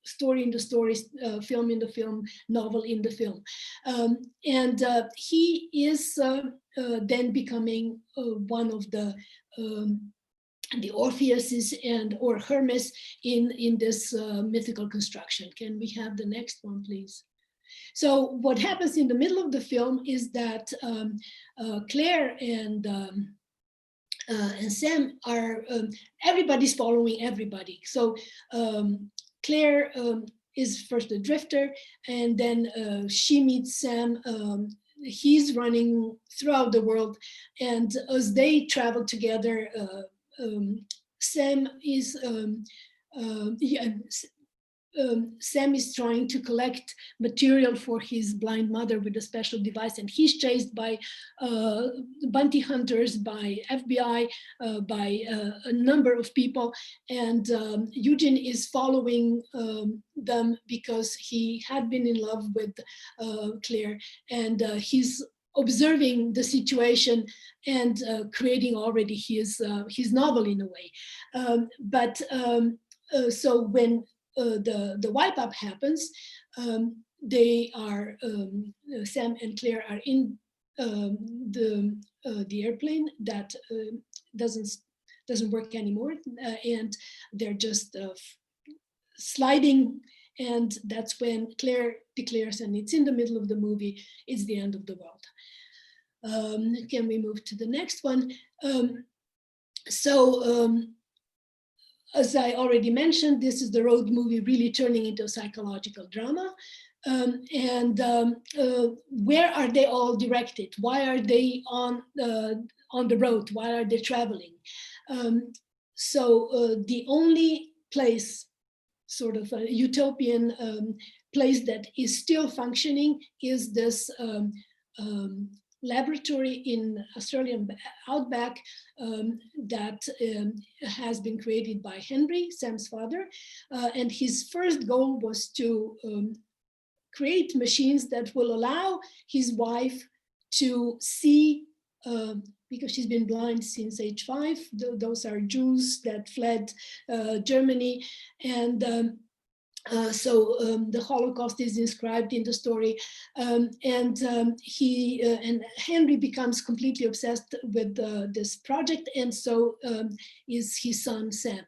story in the story, film in the film, novel in the film. And he is then becoming one of the Orpheuses or Hermes in this mythical construction. Can we have the next one, please? So what happens in the middle of the film is that Claire and Sam are, everybody's following everybody. So Claire is first a drifter, and then she meets Sam. He's running throughout the world, and as they travel together, Sam is Sam is trying to collect material for his blind mother with a special device, and he's chased by bounty hunters, by FBI, by a number of people. And Eugene is following them because he had been in love with Claire, and he's observing the situation and creating already his novel in a way. So when the wipe up happens, they are Sam and Claire are in the airplane that doesn't work anymore, and they're just sliding, and that's when Claire declares, and it's in the middle of the movie, it's the end of the world. Can we move to the next one? As I already mentioned, this is the road movie really turning into a psychological drama. Where are they all directed? Why are they on the road? Why are they traveling? The only place, sort of a utopian place that is still functioning, is this laboratory in Australian outback that has been created by Henry, Sam's father. And his first goal was to create machines that will allow his wife to see, because she's been blind since age 5. Those are Jews that fled Germany. And The Holocaust is inscribed in the story, and Henry becomes completely obsessed with this project, and so is his son Sam.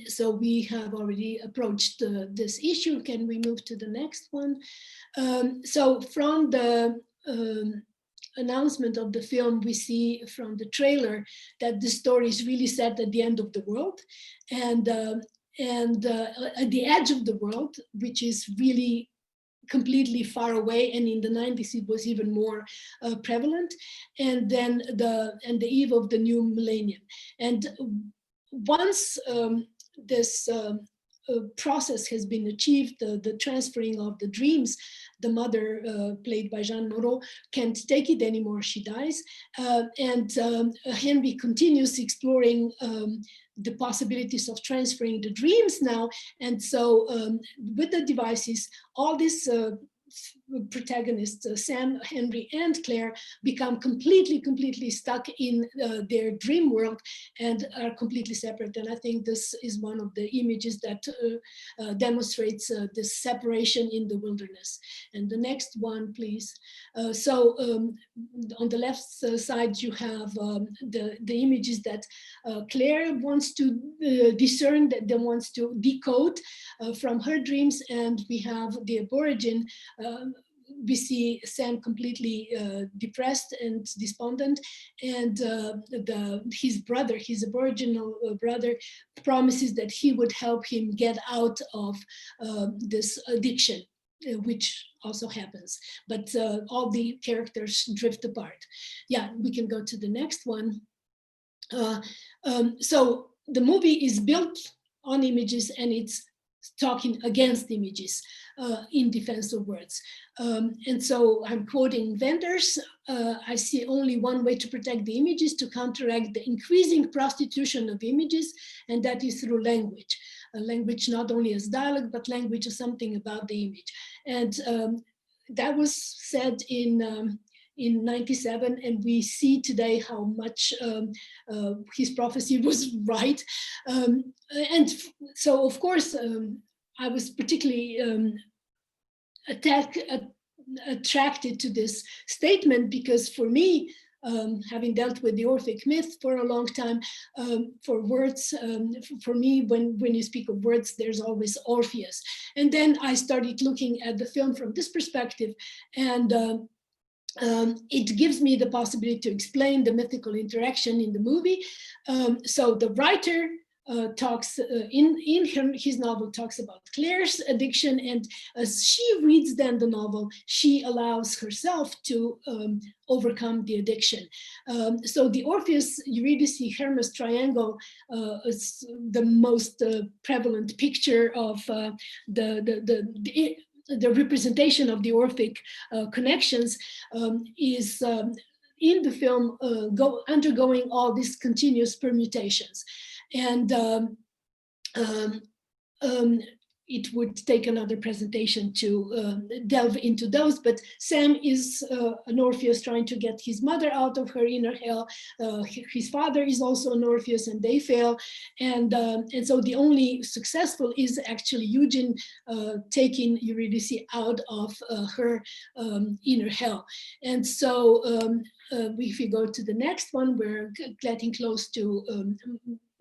So we have already approached this issue. Can we move to the next one? So from the announcement of the film, we see from the trailer that the story is really set at the end of the world, and at the edge of the world, which is really completely far away, and in the 90s it was even more prevalent, and then the eve of the new millennium. And once this process has been achieved, the transferring of the dreams, the mother, played by Jeanne Moreau, can't take it anymore, she dies. Henry continues exploring the possibilities of transferring the dreams now. And so with the devices, all these protagonists, Sam, Henry, and Claire, become completely stuck in their dream world and are completely separate. And I think this is one of the images that demonstrates this separation in the wilderness. And the next one, please. On the left side, you have the images that Claire wants to discern, that wants to decode from her dreams, and we have the Aborigine. We see Sam completely depressed and despondent, and his brother, his Aboriginal brother, promises that he would help him get out of this addiction, which also happens. But all the characters drift apart. Yeah, we can go to the next one. So the movie is built on images, and it's talking against images in defense of words. And so I'm quoting vendors. I see only one way to protect the images, to counteract the increasing prostitution of images, and that is through language. Language not only as dialogue, but language as something about the image. And that was said in 97, and we see today how much his prophecy was right. And so, of course, I was particularly attracted to this statement, because for me, having dealt with the Orphic myth for a long time, for words, for me, when you speak of words, there's always Orpheus. And then I started looking at the film from this perspective, and it gives me the possibility to explain the mythical interaction in the movie. So the writer talks in his novel, talks about Claire's addiction, and as she reads then the novel, she allows herself to overcome the addiction. So the Orpheus, Eurydice, Hermes triangle is the most prevalent picture of the representation of the Orphic connections, is in the film undergoing all these continuous permutations. And it would take another presentation to delve into those, but Sam is an Orpheus trying to get his mother out of her inner hell. His father is also an Orpheus, and they fail. And so the only successful is actually Eugene taking Eurydice out of her inner hell. And so if we go to the next one, we're getting close to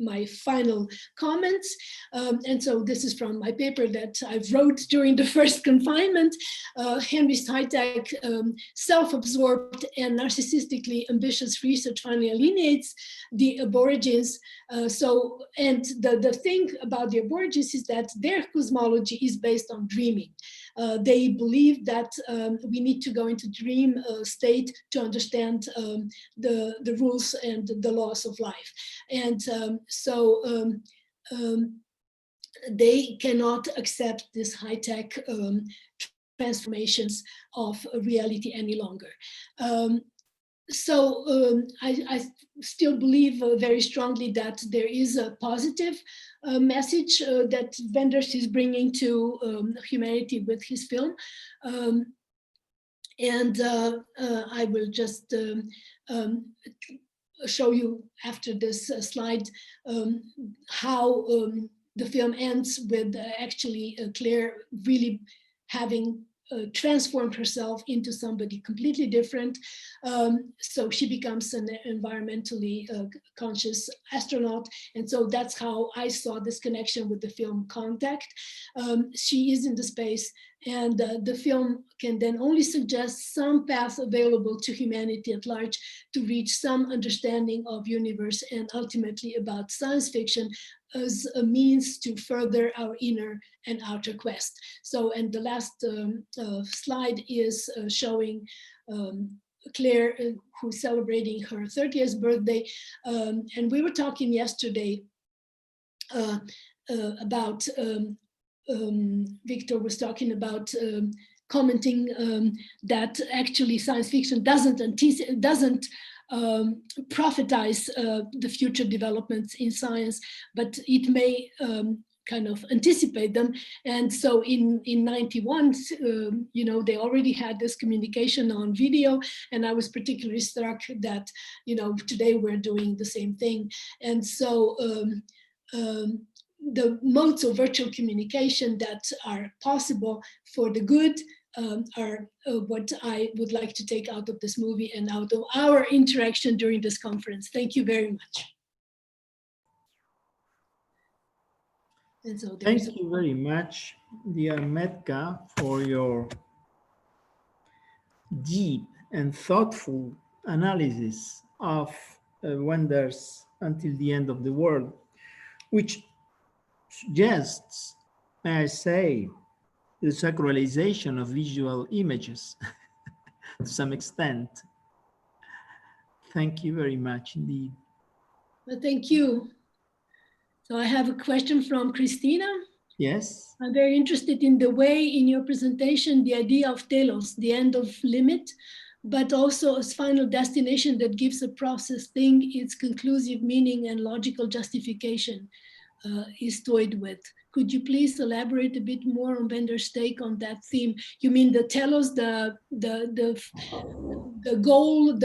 my final comments. And so this is from my paper that I wrote during the first confinement. Henry's high-tech, self-absorbed and narcissistically ambitious research finally alienates the Aborigines. And the thing about the Aborigines is that their cosmology is based on dreaming. They believe that we need to go into dream state to understand the rules and the laws of life. And they cannot accept this high-tech transformations of reality any longer. I still believe very strongly that there is a positive message that Wenders is bringing to humanity with his film. I will just show you after this slide how the film ends with actually Claire really having transformed herself into somebody completely different. So she becomes an environmentally conscious astronaut. And so that's how I saw this connection with the film Contact. She is in the space, and the film can then only suggest some path available to humanity at large to reach some understanding of universe and ultimately about science fiction as a means to further our inner and outer quest. So, and the last slide is showing Claire, who's celebrating her 30th birthday. And we were talking yesterday about, Victor was talking about commenting that actually science fiction doesn't prophetize the future developments in science, but it may kind of anticipate them. And so in 91, you know, they already had this communication on video, and I was particularly struck that, you know, today we're doing the same thing. And so the modes of virtual communication that are possible for the good are what I would like to take out of this movie and out of our interaction during this conference. Thank you very much. And so
thank you very much, dear Metka, for your deep and thoughtful analysis of Wonders Until the End of the World, which suggests, may I say, the sacralization of visual images to some extent. Thank you very much indeed.
Well, thank you. So I have a question from Christina.
Yes.
I'm very interested in the way in your presentation, the idea of telos, the end of limit, but also as final destination that gives a process thing its conclusive meaning and logical justification is toyed with. Could you please elaborate a bit more on Bender's take on that theme? You mean the telos, the goal,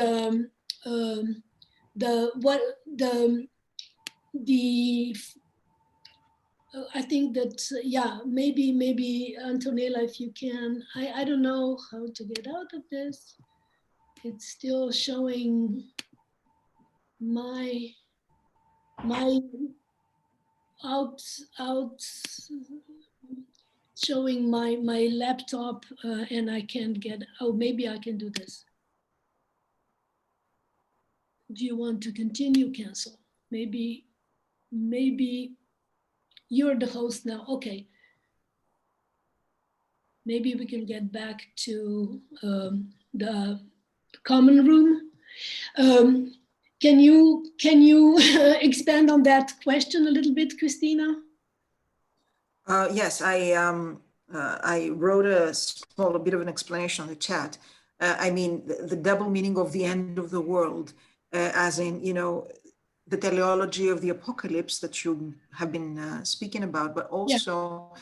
I think that, yeah, maybe Antonella, if you can, I don't know how to get out of this. It's still showing my showing my laptop and I can't get, oh, maybe I can do this. Do you want to continue, cancel? Maybe you're the host now. Okay. Maybe we can get back to the common room. Can you expand on that question a little bit, Christina?
Yes, I wrote a bit of an explanation on the chat. I mean, the double meaning of the end of the world, as in, you know, the teleology of the apocalypse that you have been speaking about, but also,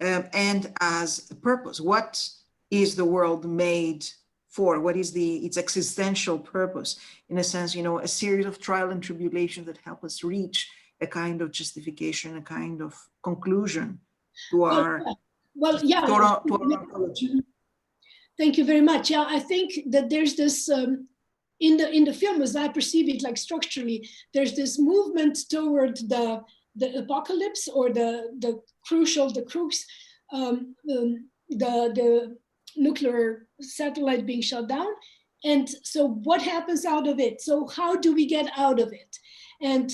and as a purpose. What is the world made for? What is its existential purpose? In a sense, you know, a series of trial and tribulations that help us reach a kind of justification, a kind of conclusion to our, to our ontology.
Thank you very much. Yeah, I think that there's this, in the film, as I perceive it, like structurally, there's this movement toward the apocalypse, or the crux, the nuclear satellite being shut down. And so what happens out of it? So how do we get out of it? And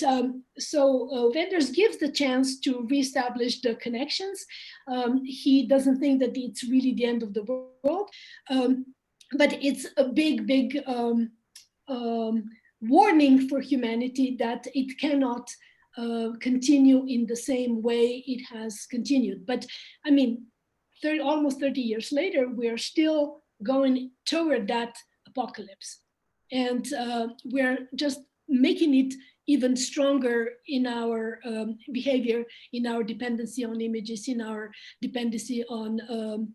so Wenders gives the chance to reestablish the connections. He doesn't think that it's really the end of the world, but it's a big warning for humanity that it cannot continue in the same way it has continued. But I mean, almost 30 years later, we're still going toward that apocalypse. And we're just making it even stronger in our behavior, in our dependency on images, in our dependency on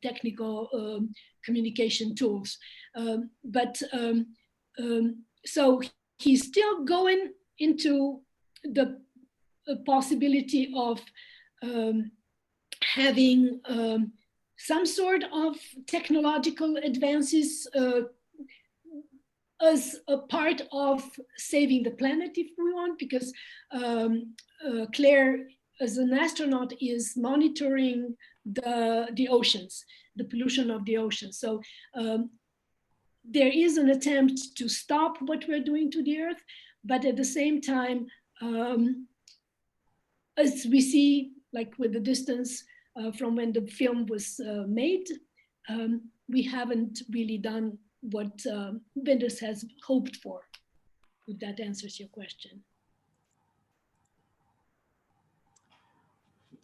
technical communication tools. So he's still going into the possibility of having some sort of technological advances as a part of saving the planet, if we want, because Claire, as an astronaut, is monitoring the oceans, the pollution of the ocean. So there is an attempt to stop what we're doing to the Earth, but at the same time, as we see, like with the distance from when the film was made, we haven't really done what Bendis has hoped for, if that answers your question.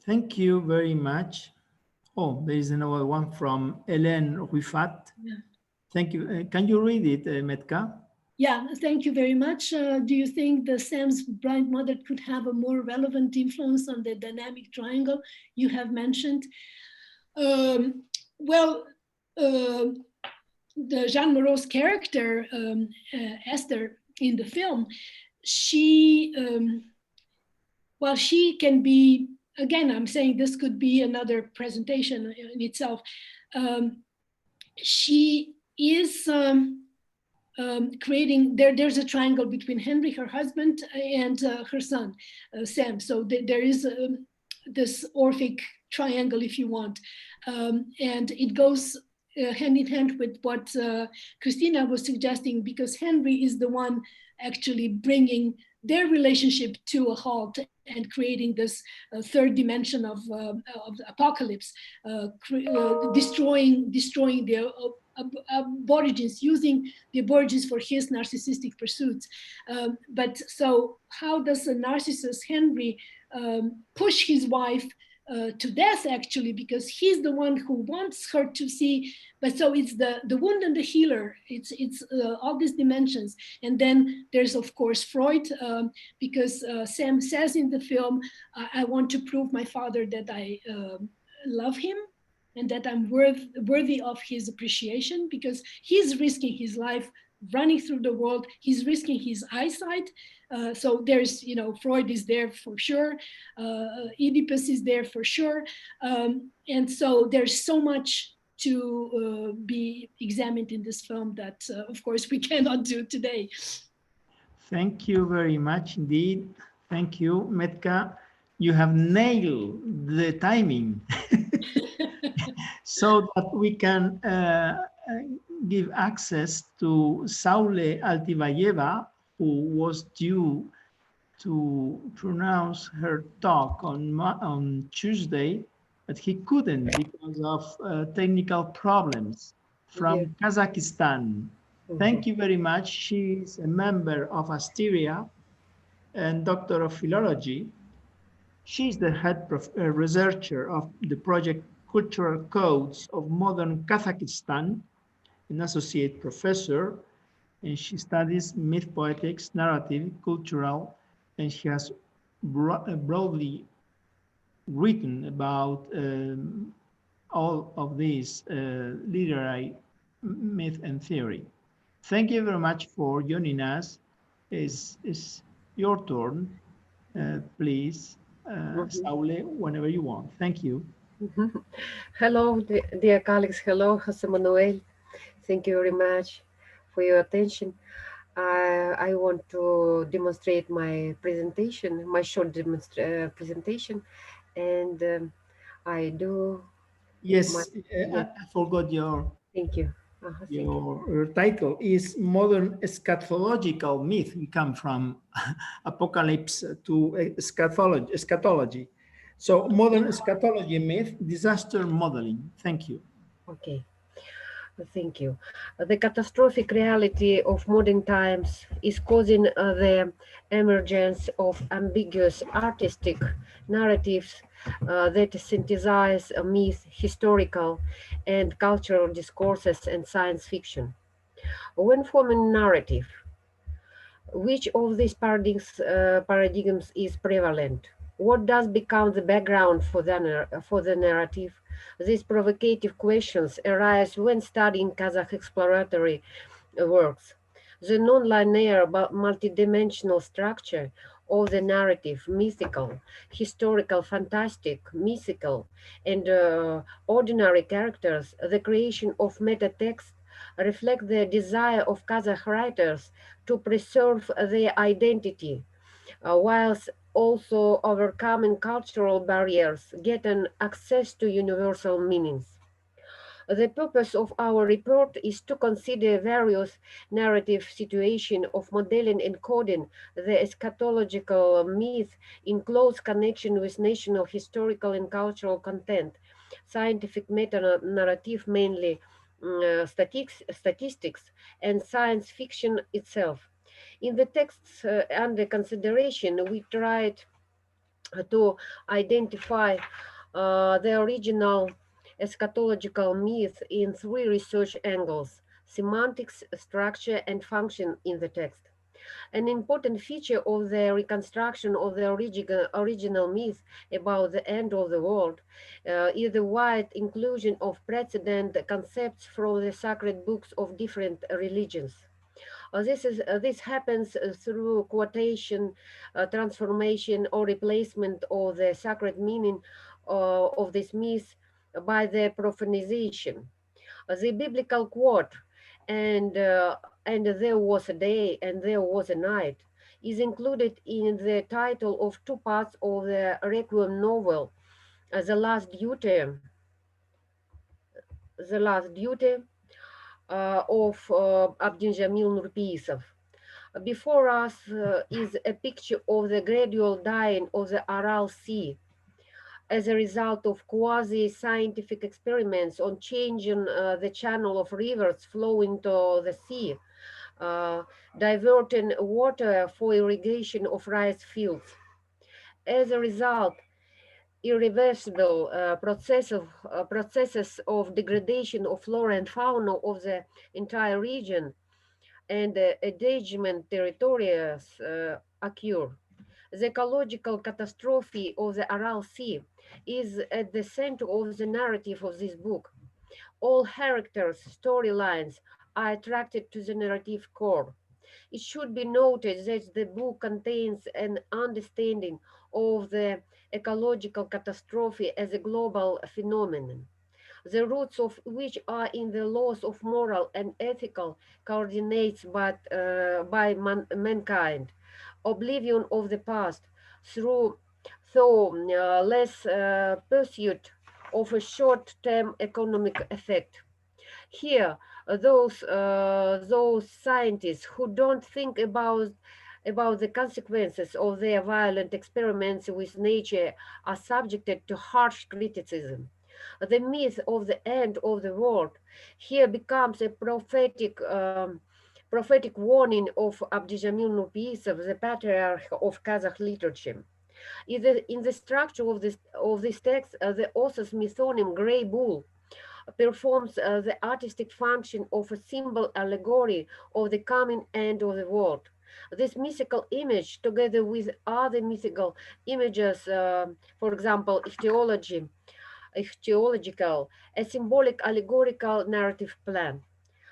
Thank you very much. Oh, there is another one from Hélène Ruffat.
Yeah.
Thank you. Can you read it, Metka?
Yeah, thank you very much. Do you think the Sam's blind mother could have a more relevant influence on the dynamic triangle you have mentioned? Well, the Jean Moreau's character, Esther, in the film, she, well, she can be, again, I'm saying this could be another presentation in itself. She is creating, there's a triangle between Henry, her husband, and her son, Sam. So there is this Orphic triangle, if you want. And it goes hand in hand with what Christina was suggesting, because Henry is the one actually bringing their relationship to a halt and creating this third dimension of the apocalypse, destroying the aborigines, using the aborigines for his narcissistic pursuits. But so how does a narcissist, Henry, push his wife to death, actually, because he's the one who wants her to see. But so it's the wound and the healer. It's all these dimensions. And then there's, of course, Freud, because Sam says in the film, I want to prove my father that I love him and that I'm worthy of his appreciation, because he's risking his life running through the world. He's risking his eyesight. So there's, Freud is there for sure. Oedipus is there for sure. And so there's so much to be examined in this film that, of course, we cannot do today.
Thank you very much indeed. Thank you, Metka. You have nailed the timing so that we can give access to Saule Altivayeva, who was due to pronounce her talk on Tuesday, but he couldn't because of technical problems from Kazakhstan. Thank you very much. She's a member of Asteria and Doctor of Philology. She's the head researcher of the project Cultural Codes of Modern Kazakhstan, an associate professor, and she studies myth poetics, narrative, cultural, and she has broadly written about all of these literary myth and theory. Thank you very much for joining us. It's your turn. Please, Saule, whenever you want. Thank you.
Hello, dear colleagues. Hello, Jose Manuel. Thank you very much for your attention. I want to demonstrate my presentation, my short presentation, and I do.
Yes, I forgot your.
Thank you.
Your title is Modern Eschatological Myth. We come from apocalypse to eschatology. So modern eschatology myth, disaster modeling. Thank you.
Okay. Thank you. The catastrophic reality of modern times is causing the emergence of ambiguous artistic narratives that synthesize myth, historical and cultural discourses and science fiction. When forming narrative, which of these paradigms is prevalent? What does become the background for the narrative? These provocative questions arise when studying Kazakh exploratory works. The non-linear but multidimensional structure of the narrative, mythical, historical, fantastic, mythical, and ordinary characters, the creation of meta text reflect the desire of Kazakh writers to preserve their identity, whilst also overcoming cultural barriers, getting access to universal meanings. The purpose of our report is to consider various narrative situations of modeling and coding the eschatological myth in close connection with national historical and cultural content, scientific meta-narrative, mainly statistics, and science fiction itself. In the texts under consideration, we tried to identify the original eschatological myth in three research angles: semantics, structure, and function in the text. An important feature of the reconstruction of the original myth about the end of the world is the wide inclusion of precedent concepts from the sacred books of different religions. This happens through quotation, transformation, or replacement of the sacred meaning of this myth by the profanization. The biblical quote, and there was a day and there was a night, is included in the title of two parts of the Requiem novel, the last duty of Abdinjamil Nurpiisov. Before us is a picture of the gradual dying of the Aral Sea as a result of quasi-scientific experiments on changing the channel of rivers flowing to the sea, uh, diverting water for irrigation of rice fields. As a result, irreversible processes of degradation of flora and fauna of the entire region and engagement territories occur. The ecological catastrophe of the Aral Sea is at the center of the narrative of this book. All characters' storylines are attracted to the narrative core. It should be noted that the book contains an understanding of the ecological catastrophe as a global phenomenon, the roots of which are in the loss of moral and ethical coordinates by mankind, oblivion of the past through less pursuit of a short-term economic effect. Here, those scientists who don't think about the consequences of their violent experiments with nature are subjected to harsh criticism. The myth of the end of the world here becomes a prophetic warning of Abdijamil Nurpiisov, the patriarch of Kazakh literature. In the structure of this text, the author's mythonym Grey Bull performs the artistic function of a symbol allegory of the coming end of the world. This mythical image, together with other mythical images, for example, ichthyological, a symbolic allegorical narrative plan.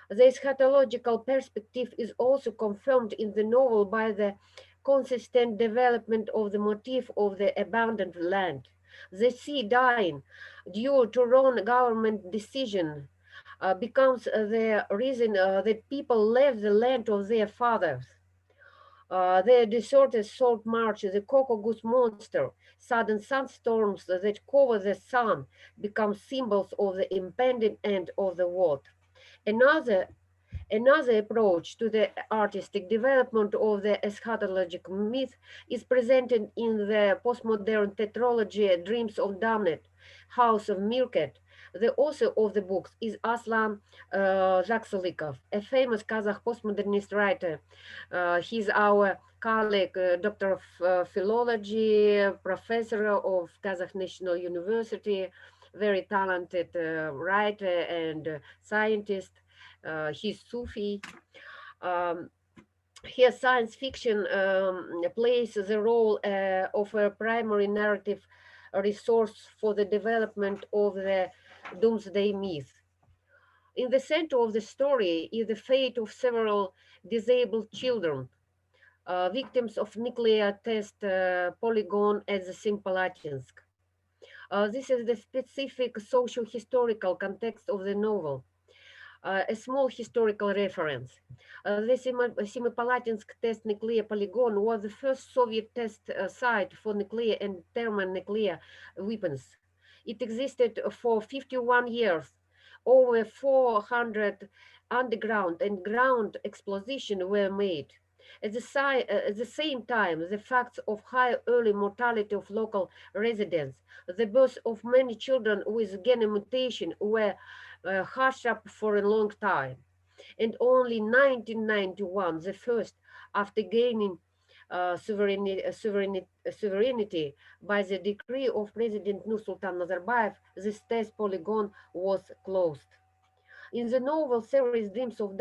The eschatological perspective is also confirmed in the novel by the consistent development of the motif of the abandoned land. The sea dying due to wrong government decision becomes the reason that people left the land of their fathers. The deserted salt marsh, the cocoa goose monster, sudden sunstorms that cover the sun become symbols of the impending end of the world. Another approach to the artistic development of the eschatological myth is presented in the postmodern tetralogy Dreams of Damned, House of Mirket. The author of the books is Aslan Zaksalikov, a famous Kazakh postmodernist writer. He's our colleague, Doctor of Philology, Professor of Kazakh National University, very talented writer and scientist. He's Sufi. Um, Here, science fiction plays the role of a primary narrative resource for the development of the doomsday myth. In the center of the story is the fate of several disabled children victims of nuclear test polygon at the Semipalatinsk. This is the specific socio-historical context of the novel. A small historical reference. The Semipalatinsk test nuclear polygon was the first Soviet test site for nuclear and thermonuclear weapons. It existed for 51 years. Over 400 underground and ground explosions were made. At the same time, the facts of high early mortality of local residents, the birth of many children with gene mutation were hushed up for a long time. And only 1991, the first after gaining sovereignty by the decree of President Nursultan Nazarbayev, this test polygon was closed. In the novel series Dreams of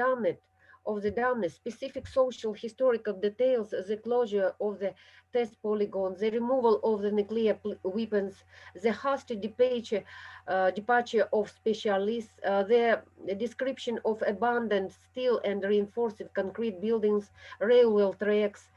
the Damned, specific social historical details, the closure of the test polygon, the removal of the nuclear weapons, the hasty departure of specialists, the description of abandoned steel and reinforced concrete buildings, railway tracks,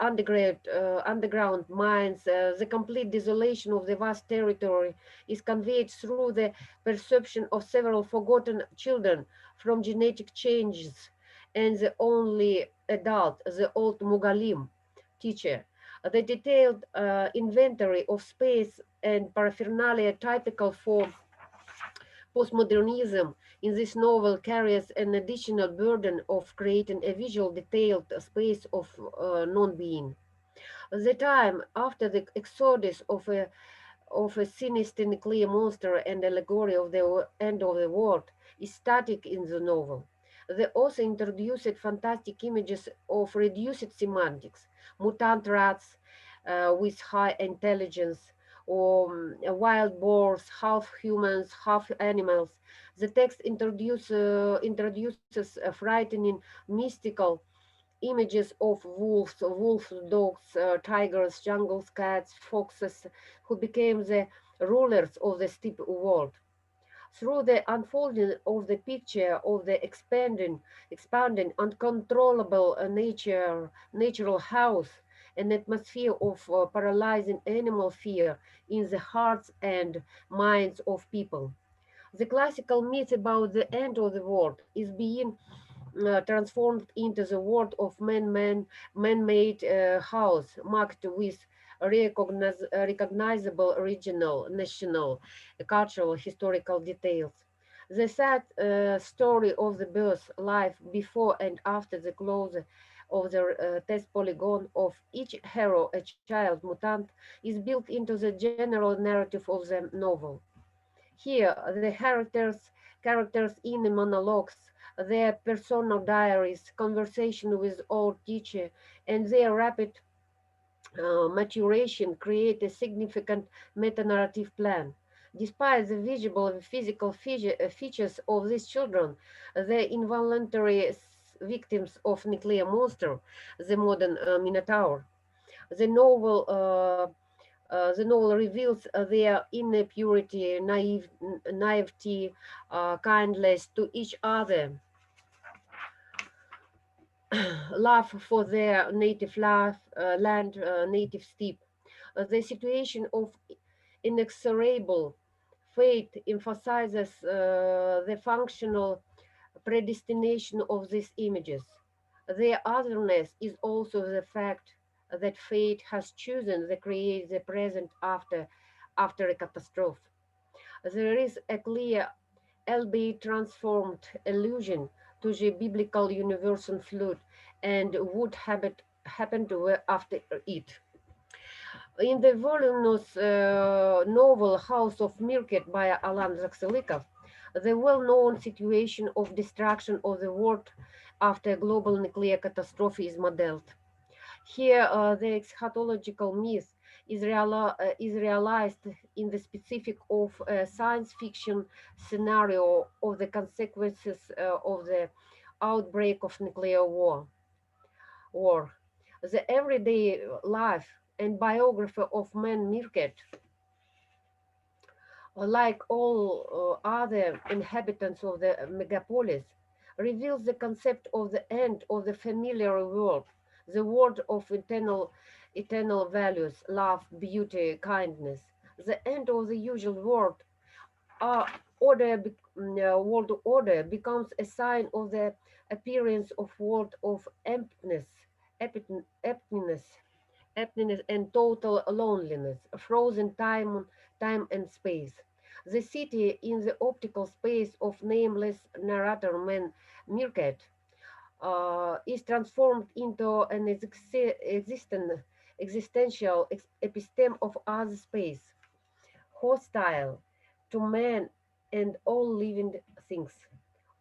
underground mines, the complete desolation of the vast territory is conveyed through the perception of several forgotten children from genetic changes, and the only adult, the old Mugalim teacher. The detailed inventory of space and paraphernalia typical for postmodernism in this novel carries an additional burden of creating a visual detailed space of non-being. The time after the exodus of a sinister nuclear monster and allegory of the end of the world is static in the novel. The author introduced fantastic images of reduced semantics, mutant rats with high intelligence, or wild boars, half humans, half animals. The text introduces frightening, mystical images of wolves, dogs, tigers, jungle cats, foxes, who became the rulers of the steppe world. Through the unfolding of the picture of the expanding, uncontrollable natural house, an atmosphere of paralyzing animal fear in the hearts and minds of people. The classical myth about the end of the world is being transformed into the world of man-made house marked with recognizable regional, national, cultural, historical details. The sad story of the birth, life before and after the close of the test polygon of each hero, a child mutant, is built into the general narrative of the novel. Here, the characters in the monologues, their personal diaries, conversation with old teacher, and their rapid maturation create a significant meta-narrative plan. Despite the visible and physical features of these children, the involuntary victims of nuclear monster, the modern Minotaur, the novel reveals their inner purity, naivety, kindness to each other, love for their native land, native steppe. The situation of inexorable fate emphasizes the functional predestination of these images. Their otherness is also the fact that fate has chosen to create the present after a catastrophe. There is a clear, albeit transformed, allusion to the biblical universal flood and what happened after it. In the voluminous novel House of Mirket by Alan Zakselikov, the well-known situation of destruction of the world after a global nuclear catastrophe is modeled. Here, the eschatological myth is realized in the specific of a science fiction scenario of the consequences of the outbreak of nuclear war. The everyday life and biography of man Mirket, like all other inhabitants of the megapolis, reveals the concept of the end of the familiar world, the world of eternal values, love, beauty, kindness. The end of the usual world world order becomes a sign of the appearance of world of emptiness, emptiness and total loneliness, frozen time and space. The city in the optical space of nameless narrator man Mirket is transformed into an existential episteme of other space, hostile to man and all living things.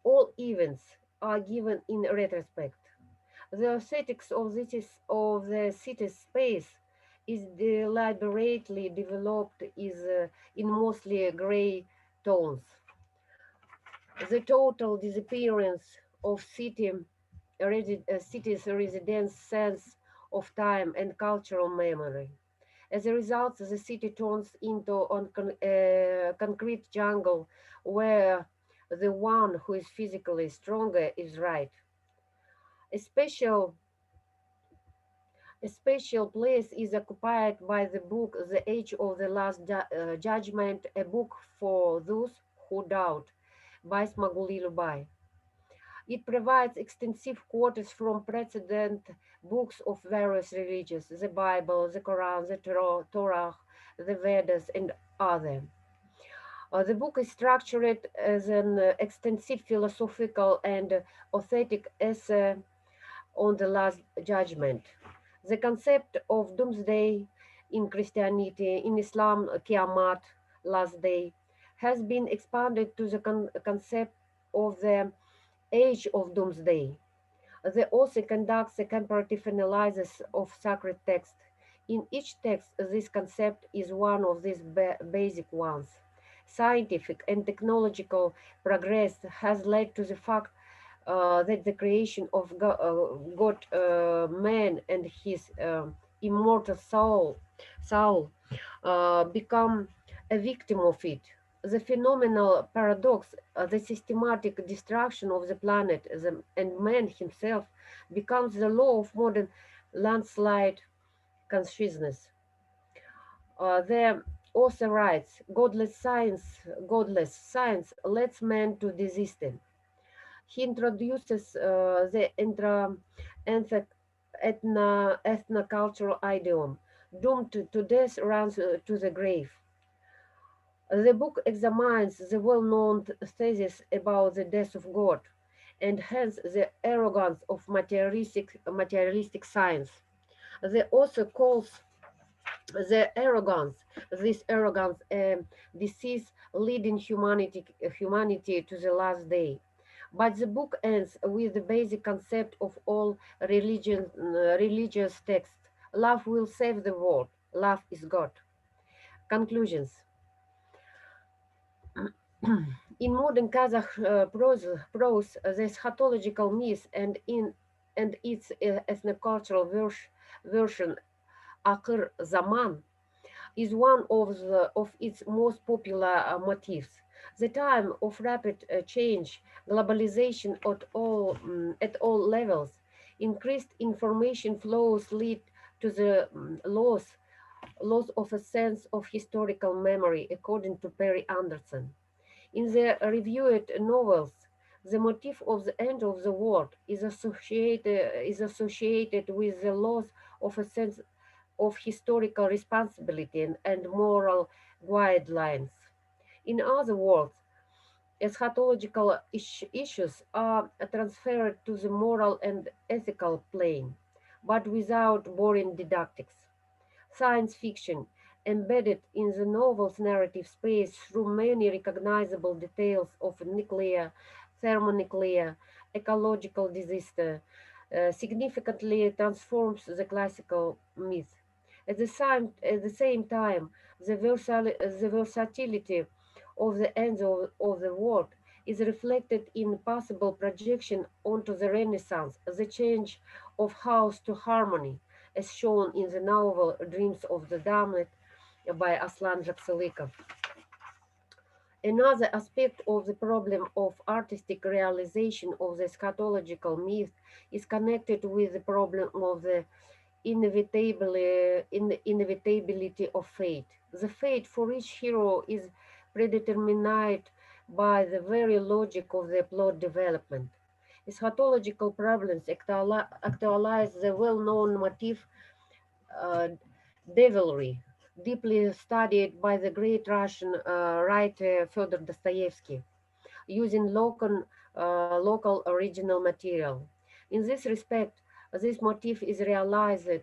All events are given in retrospect. The aesthetics of the city's space is deliberately developed in mostly gray tones. The total disappearance of city's residents' sense of time and cultural memory. As a result, the city turns into a concrete jungle where the one who is physically stronger is right. A special place is occupied by the book The Age of the Last Judgment, a book for those who doubt, by Smaguli Lubai. It provides extensive quotes from precedent books of various religions, the Bible, the Quran, the Torah, the Vedas, and others. The book is structured as an extensive philosophical and authentic essay on the Last Judgment. The concept of doomsday in Christianity, in Islam, Kiamat, last day, has been expanded to the concept of the age of doomsday. The author conducts a comparative analysis of sacred text. In each text, this concept is one of these basic ones. Scientific and technological progress has led to the fact that the creation of God, man and his immortal soul become a victim of it. The phenomenal paradox, the systematic destruction of the planet and man himself becomes the law of modern landslide consciousness. The author writes, godless science lets man to desist. He introduces the ethnocultural idiom, doomed to death runs to the grave. The book examines the well-known thesis about the death of God, and hence the arrogance of materialistic science. The author calls this arrogance a disease leading humanity to the last day. But the book ends with the basic concept of all religious texts. Love will save the world. Love is God. Conclusions. In modern Kazakh prose, the eschatological myth and its ethnocultural version, Akhir Zaman, is one of its most popular motifs. The time of rapid change, globalization at all levels, increased information flows lead to the loss of a sense of historical memory, according to Perry Anderson. In the reviewed novels, the motif of the end of the world is associated with the loss of a sense of historical responsibility and moral guidelines. In other words, eschatological issues are transferred to the moral and ethical plane, but without boring didactics. Science fiction, embedded in the novel's narrative space through many recognizable details of nuclear, thermonuclear, ecological disaster, significantly transforms the classical myth. At the same time, the versatility of the end of the world is reflected in possible projection onto the Renaissance, the change of house to harmony, as shown in the novel Dreams of the Damned by Aslan Jakselikov. Another aspect of the problem of artistic realization of the eschatological myth is connected with the problem of the inevitability of fate. The fate for each hero is predetermined by the very logic of the plot development. Eschatological problems actualize the well-known motif uh, devilry, deeply studied by the great Russian writer Fyodor Dostoevsky, using local original material. In this respect, this motif is realized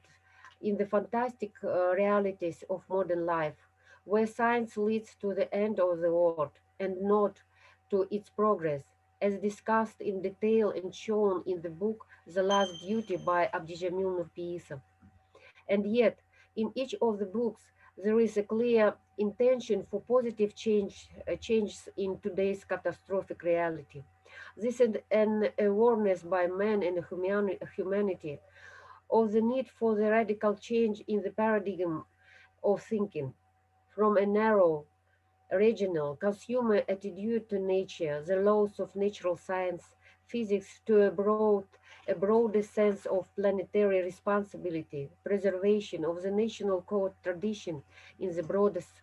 in the fantastic realities of modern life, where science leads to the end of the world and not to its progress, as discussed in detail and shown in the book The Last Duty by Abdijamil Nurpiisov. And yet, in each of the books, there is a clear intention for positive changes in today's catastrophic reality. This is an awareness by man and humanity of the need for the radical change in the paradigm of thinking from a narrow, regional, consumer attitude to nature, the laws of natural science, physics, to a broader sense of planetary responsibility, preservation of the national code tradition in the broadest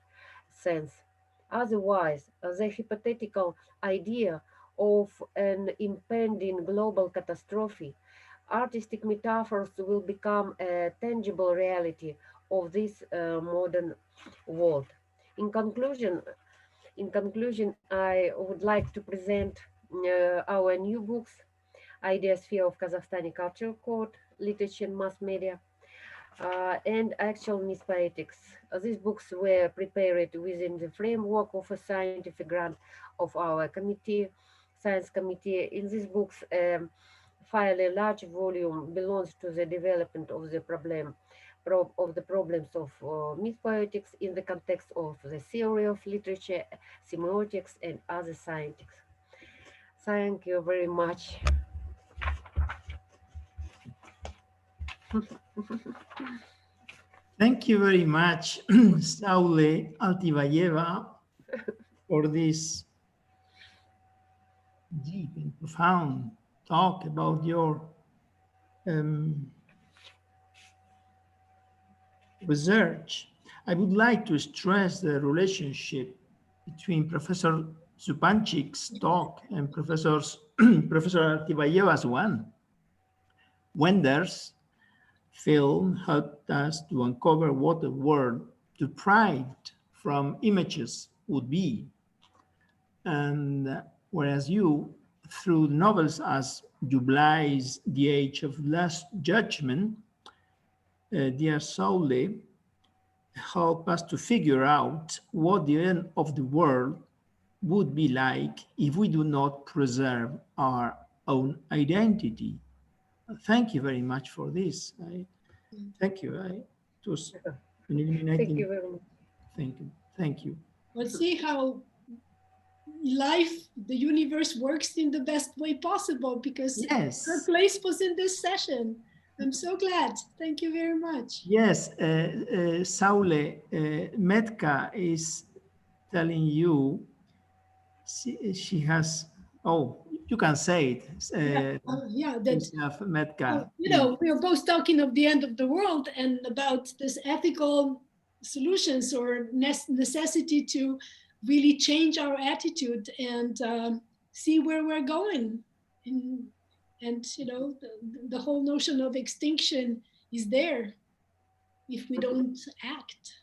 sense. Otherwise, the hypothetical idea of an impending global catastrophe, artistic metaphors will become a tangible reality of this modern world. In conclusion, I would like to present our new books, Idea-Sphere of Kazakhstani Culture Code, Literature and Mass Media, and Actual Myth Poetics. These books were prepared within the framework of a scientific grant of our committee, science committee. In these books, fairly large volume belongs to the development of the problems of myth poetics in the context of the theory of literature, semiotics, and other scientific. Thank you very much.
Thank you very much, Saule Altibayeva, for this deep and profound talk about your research. I would like to stress the relationship between Professor Zupanchik's talk and Professor Altibayeva's one. Wender's film helped us to uncover what a world deprived from images would be. And whereas you, through novels as Dublay's The Age of Last Judgment, dear Saule, help us to figure out what the end of the world would be like if we do not preserve our own identity. Thank you very much for this. Thank you. It was an illuminating.
Thank you very much.
Thank you. Thank you.
Let's see how life, the universe works in the best way possible, because
yes,
her place was in this session. I'm so glad. Thank you very much.
Yes, Saule, Metka is telling you she has, oh, you can say it.
Yeah, that,
Metka.
you know, we are both talking of the end of the world and about this ethical solutions or necessity to really change our attitude and see where we're going. And you know, the whole notion of extinction is there if we don't act.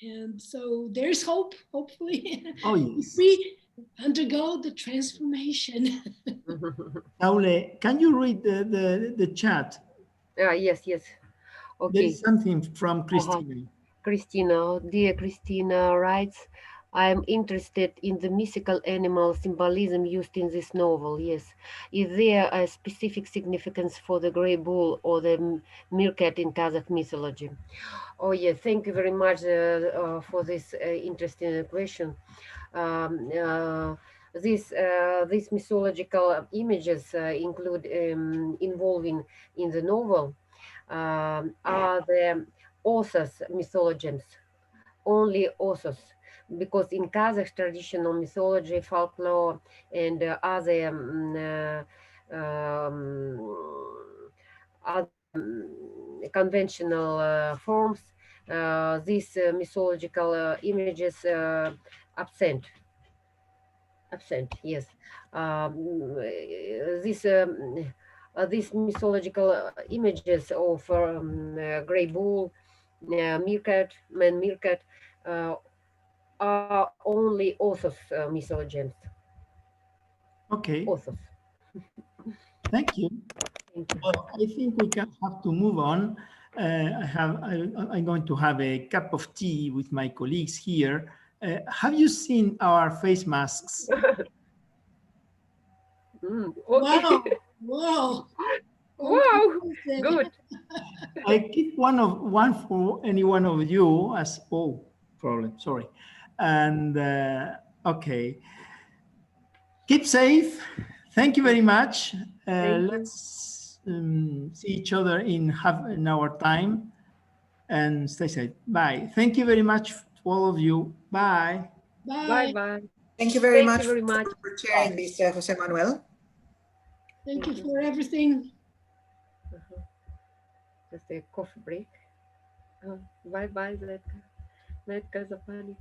And so there's hope, hopefully.
Oh, yes.
If we undergo the transformation.
Saule, can you read the chat?
Yes. Okay.
There is something from Christina.
Christina, dear Christina writes, I am interested in the mythical animal symbolism used in this novel. Yes. Is there a specific significance for the grey bull or the meerkat in Kazakh mythology? Oh, yes. Thank you very much for this interesting question. These mythological images include involving in the novel are the author's mythologies, only authors. because in Kazakh traditional mythology, folklore, and other conventional forms, these mythological images absent. Yes. These mythological images of gray bull, meerkat, man meerkat, are only authors' mythologems.
Okay,
Authors.
thank you.
Thank you.
Well, I think we can have to move on. I'm going to have a cup of tea with my colleagues here. Have you seen our face masks?
Okay.
Wow, wow.
Wow, good.
I keep one for any one of you as problem. Sorry, and okay. Keep safe. Thank you very much.
Thank you.
Let's see each other in our time, and stay safe. Bye. Thank you very much to all of you. Bye.
Bye
Bye.
bye.
Thank you very
Thank
much
you very much.
for sharing this, Jose Manuel.
Thank you for everything.
Just a coffee break. Bye bye, Zetka. Zetka Zapanik.